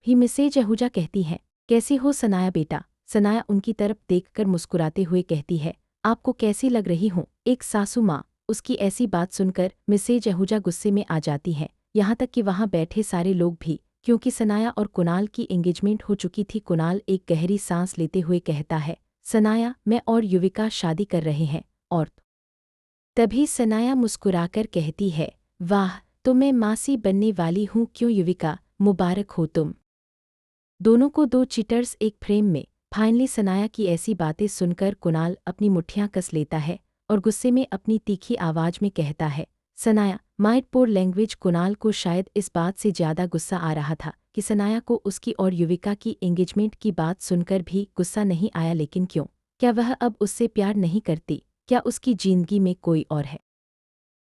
ही मिसेज आहूजा कहती हैं, कैसी हो सनाया बेटा? सनाया उनकी तरफ देखकर मुस्कुराते हुए कहती है, आपको कैसी लग रही हूँ? एक सासू माँ। उसकी ऐसी बात सुनकर मिसेज आहूजा गुस्से में आ जाती हैं, यहाँ तक कि वहाँ बैठे सारे लोग भी, क्योंकि सनाया और कुणाल की एंगेजमेंट हो चुकी थी। कुणाल एक गहरी सांस लेते हुए कहता है, सनाया, मैं और युविका शादी कर रहे हैं। और तभी सनाया मुस्कुराकर कहती है, वाह, तो मैं मासी बनने वाली हूँ। क्यों युविका, मुबारक हो तुम दोनों को। दो चीटर्स एक फ्रेम में। फाइनली सनाया की ऐसी बातें सुनकर कुणाल अपनी मुट्ठियां कस लेता है और गुस्से में अपनी तीखी आवाज में कहता है, Sanaya, my poor language. Kunal को शायद इस बात से ज़्यादा गुस्सा आ रहा था कि सनाया को उसकी और युविका की एंगेजमेंट की बात सुनकर भी गुस्सा नहीं आया। लेकिन क्यों? क्या वह अब उससे प्यार नहीं करती? क्या उसकी जिंदगी में कोई और है?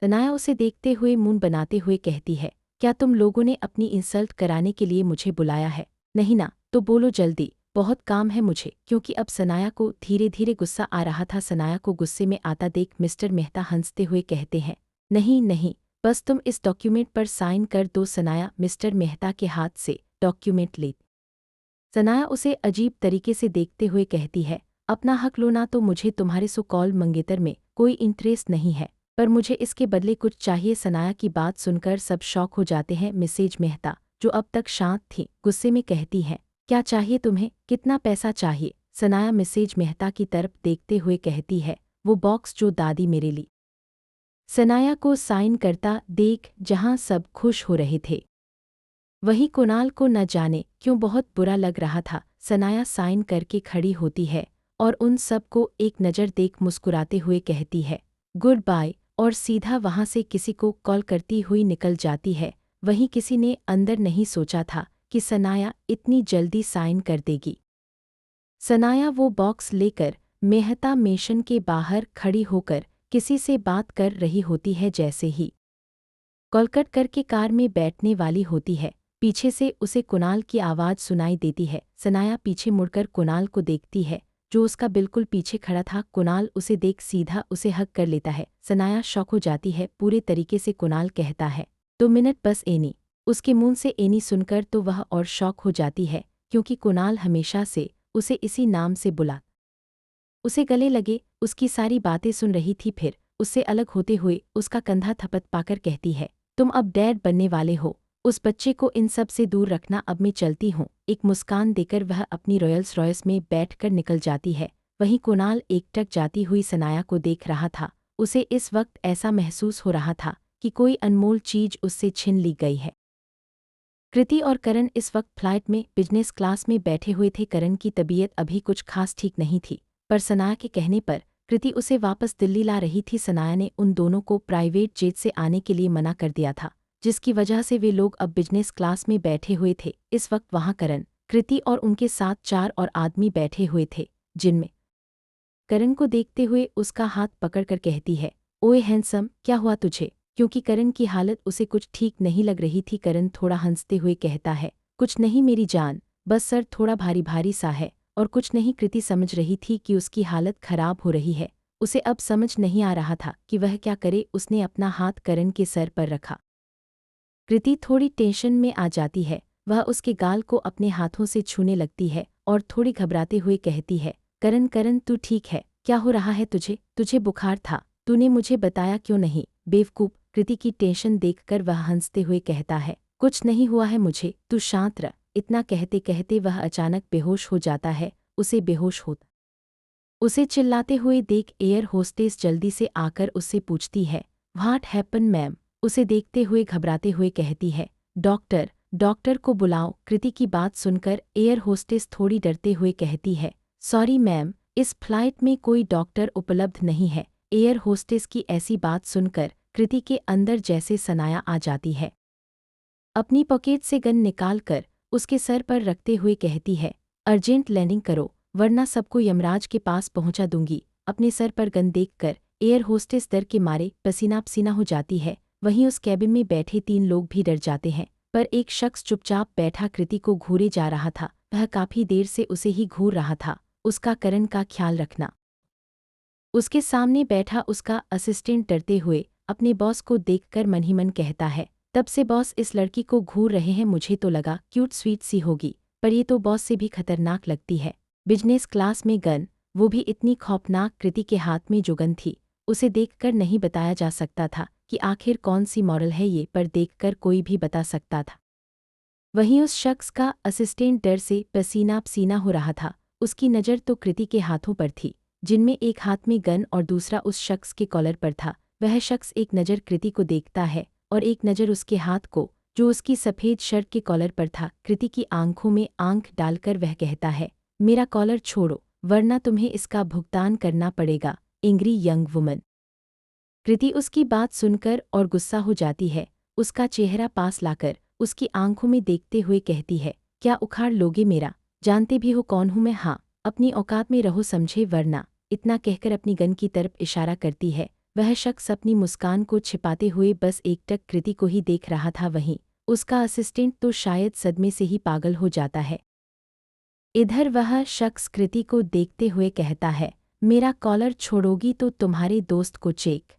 सनाया उसे देखते हुए मुंह बनाते हुए कहती है, क्या तुम लोगों ने अपनी इंसल्ट कराने के लिए मुझे बुलाया है? नहीं ना, तो बोलो जल्दी, बहुत काम है मुझे। क्योंकि अब सनाया को धीरे धीरे गुस्सा आ रहा था। सनाया को गुस्से में आता देख मिस्टर मेहता हंसते हुए कहते हैं, नहीं नहीं, बस तुम इस डॉक्यूमेंट पर साइन कर दो। सनाया मिस्टर मेहता के हाथ से डॉक्यूमेंट ले। सनाया उसे अजीब तरीके से देखते हुए कहती है, अपना हक लो ना। तो मुझे तुम्हारे सो कॉल मंगेतर में कोई इंटरेस्ट नहीं है, पर मुझे इसके बदले कुछ चाहिए। सनाया की बात सुनकर सब शॉक हो जाते हैं। मिसेज मेहता, जो अब तक शांत थी, गुस्से में कहती हैं, क्या चाहिए तुम्हें? कितना पैसा चाहिए? सनाया मिसेज मेहता की तरफ देखते हुए कहती है, वो बॉक्स जो दादी मेरे लिए। सनाया को साइन करता देख जहां सब खुश हो रहे थे, वहीं कुणाल को न जाने क्यों बहुत बुरा लग रहा था। सनाया साइन करके खड़ी होती है और उन सब को एक नज़र देख मुस्कुराते हुए कहती है, गुड बाय, और सीधा वहाँ से किसी को कॉल करती हुई निकल जाती है। वहीं किसी ने अंदर नहीं सोचा था कि सनाया इतनी जल्दी साइन कर देगी। सनाया वो बॉक्स लेकर मेहता मेशन के बाहर खड़ी होकर किसी से बात कर रही होती है। जैसे ही कॉलकट करके कार में बैठने वाली होती है, पीछे से उसे कुणाल की आवाज़ सुनाई देती है। सनाया पीछे मुड़कर कुणाल को देखती है, जो उसका बिल्कुल पीछे खड़ा था। कुणाल उसे देख सीधा उसे हग कर लेता है। सनाया शॉक हो जाती है पूरे तरीके से। कुणाल कहता है, 2 मिनट बस एनी। उसके मुंह से एनी सुनकर तो वह और शॉक हो जाती है, क्योंकि कुणाल हमेशा से उसे इसी नाम से बुला उसे गले लगे उसकी सारी बातें सुन रही थी। फिर उससे अलग होते हुए उसका कंधा थपथ पाकर कहती है, तुम अब डैड बनने वाले हो। उस बच्चे को इन सब से दूर रखना। अब मैं चलती हूँ। एक मुस्कान देकर वह अपनी रॉयल्स रॉयस में बैठकर निकल जाती है। वहीं कुणाल एकटक जाती हुई सनाया को देख रहा था। उसे इस वक्त ऐसा महसूस हो रहा था कि कोई अनमोल चीज उससे छीन ली गई है। कृति और करण इस वक्त फ्लाइट में बिजनेस क्लास में बैठे हुए थे। करण की तबीयत अभी कुछ खास ठीक नहीं थी, पर सनाया के कहने पर कृति उसे वापस दिल्ली ला रही थी। सनाया ने उन दोनों को प्राइवेट जेट से आने के लिए मना कर दिया था, जिसकी वजह से वे लोग अब बिजनेस क्लास में बैठे हुए थे। इस वक्त वहाँ करण, कृति और उनके साथ 4 और आदमी बैठे हुए थे, जिनमें करण को देखते हुए उसका हाथ पकड़कर कहती है, ओए हैंडसम, क्या हुआ तुझे? क्योंकि करण की हालत उसे कुछ ठीक नहीं लग रही थी। करण थोड़ा हंसते हुए कहता है, कुछ नहीं मेरी जान, बस सर थोड़ा भारी भारी सा है और कुछ नहीं। कृति समझ रही थी कि उसकी हालत खराब हो रही है। उसे अब समझ नहीं आ रहा था कि वह क्या करे। उसने अपना हाथ करण के सर पर रखा। कृति थोड़ी टेंशन में आ जाती है। वह उसके गाल को अपने हाथों से छूने लगती है और थोड़ी घबराते हुए कहती है, करण करण तू ठीक है? क्या हो रहा है तुझे? तुझे बुखार था, तूने मुझे बताया क्यों नहीं? बेवकूफ, कृति की टेंशन देखकर वह हंसते हुए कहता है, कुछ नहीं हुआ है मुझे, तू शांत रह। इतना कहते कहते वह अचानक बेहोश हो जाता है। उसे चिल्लाते हुए देख एयर होस्टेस जल्दी से आकर उससे पूछती है, व्हाट हैपन मैम? उसे देखते हुए घबराते हुए कहती है, डॉक्टर, डॉक्टर को बुलाओ। कृति की बात सुनकर एयर होस्टेस थोड़ी डरते हुए कहती है, सॉरी मैम, इस फ्लाइट में कोई डॉक्टर उपलब्ध नहीं है। एयर होस्टेस की ऐसी बात सुनकर कृति के अंदर जैसे सनाया आ जाती है। अपनी पॉकेट से गन निकालकर उसके सर पर रखते हुए कहती है, अर्जेंट लैंडिंग करो वरना सबको यमराज के पास पहुंचा दूंगी। अपने सर पर गन देखकर एयर होस्टेस डर के मारे पसीना पसीना हो जाती है। वहीं उस कैबिन में बैठे 3 लोग भी डर जाते हैं, पर एक शख्स चुपचाप बैठा कृति को घूरे जा रहा था। वह काफी देर से उसे ही घूर रहा था। उसका करण का ख्याल रखना। उसके सामने बैठा उसका असिस्टेंट डरते हुए अपने बॉस को देखकर मन ही मन कहता है, तब से बॉस इस लड़की को घूर रहे हैं, मुझे तो लगा क्यूट स्वीट सी होगी, पर ये तो बॉस से भी खतरनाक लगती है। बिजनेस क्लास में गन, वो भी इतनी खौफनाक। कृति के हाथ में जो गन थी उसे देखकर नहीं बताया जा सकता था कि आखिर कौन सी मॉडल है ये, पर देखकर कोई भी बता सकता था। वहीं उस शख्स का असिस्टेंट डर से पसीना पसीना हो रहा था। उसकी नज़र तो कृति के हाथों पर थी, जिनमें एक हाथ में गन और दूसरा उस शख्स के कॉलर पर था। वह शख्स एक नज़र कृति को देखता है और एक नज़र उसके हाथ को, जो उसकी सफ़ेद शर्ट के कॉलर पर था। कृति की आंखों में आंख डालकर वह कहता है, मेरा कॉलर छोड़ो वरना तुम्हें इसका भुगतान करना पड़ेगा। Angry young woman. कृति उसकी बात सुनकर और गुस्सा हो जाती है। उसका चेहरा पास लाकर उसकी आंखों में देखते हुए कहती है, क्या उखाड़ लोगे मेरा? जानते भी हो कौन हूं मैं? हाँ, अपनी औकात में रहो समझे वरना। इतना कहकर अपनी गन की तरफ इशारा करती है। वह शख्स अपनी मुस्कान को छिपाते हुए बस एकटक कृति को ही देख रहा था। वहीं उसका असिस्टेंट तो शायद सदमे से ही पागल हो जाता है। इधर वह शख्स कृति को देखते हुए कहता है, मेरा कॉलर छोड़ोगी तो तुम्हारे दोस्त को चेक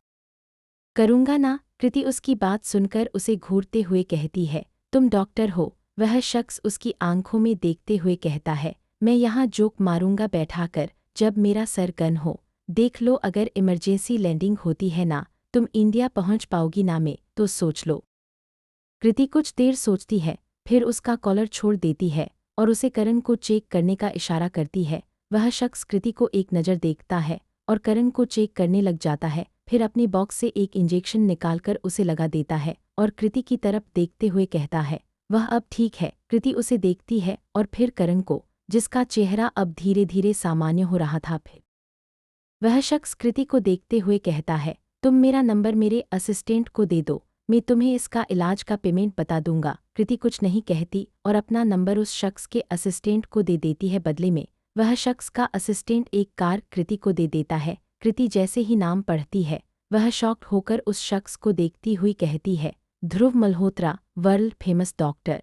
करूंगा ना। कृति उसकी बात सुनकर उसे घूरते हुए कहती है, तुम डॉक्टर हो? वह शख्स उसकी आंखों में देखते हुए कहता है, मैं यहाँ जोक मारूंगा बैठाकर जब मेरा सर गन हो। देख लो, अगर इमरजेंसी लैंडिंग होती है ना, तुम इंडिया पहुंच पाओगी ना, मैं तो सोच लो। कृति कुछ देर सोचती है, फिर उसका कॉलर छोड़ देती है और उसे करण को चेक करने का इशारा करती है। वह शख्स कृति को एक नज़र देखता है और करण को चेक करने लग जाता है। फिर अपने बॉक्स से एक इंजेक्शन निकालकर उसे लगा देता है और कृति की तरफ देखते हुए कहता है, वह अब ठीक है। कृति उसे देखती है और फिर करण को, जिसका चेहरा अब धीरे धीरे सामान्य हो रहा था। फिर वह शख्स कृति को देखते हुए कहता है, तुम मेरा नंबर मेरे असिस्टेंट को दे दो, मैं तुम्हें इसका इलाज का पेमेंट बता दूंगा। कृति कुछ नहीं कहती और अपना नंबर उस शख्स के असिस्टेंट को दे देती है। बदले में वह शख्स का असिस्टेंट एक कार कृति को दे देता है। कृति जैसे ही नाम पढ़ती है, वह शॉक्ड होकर उस शख्स को देखती हुई कहती है, ध्रुव मल्होत्रा, वर्ल्ड फेमस डॉक्टर।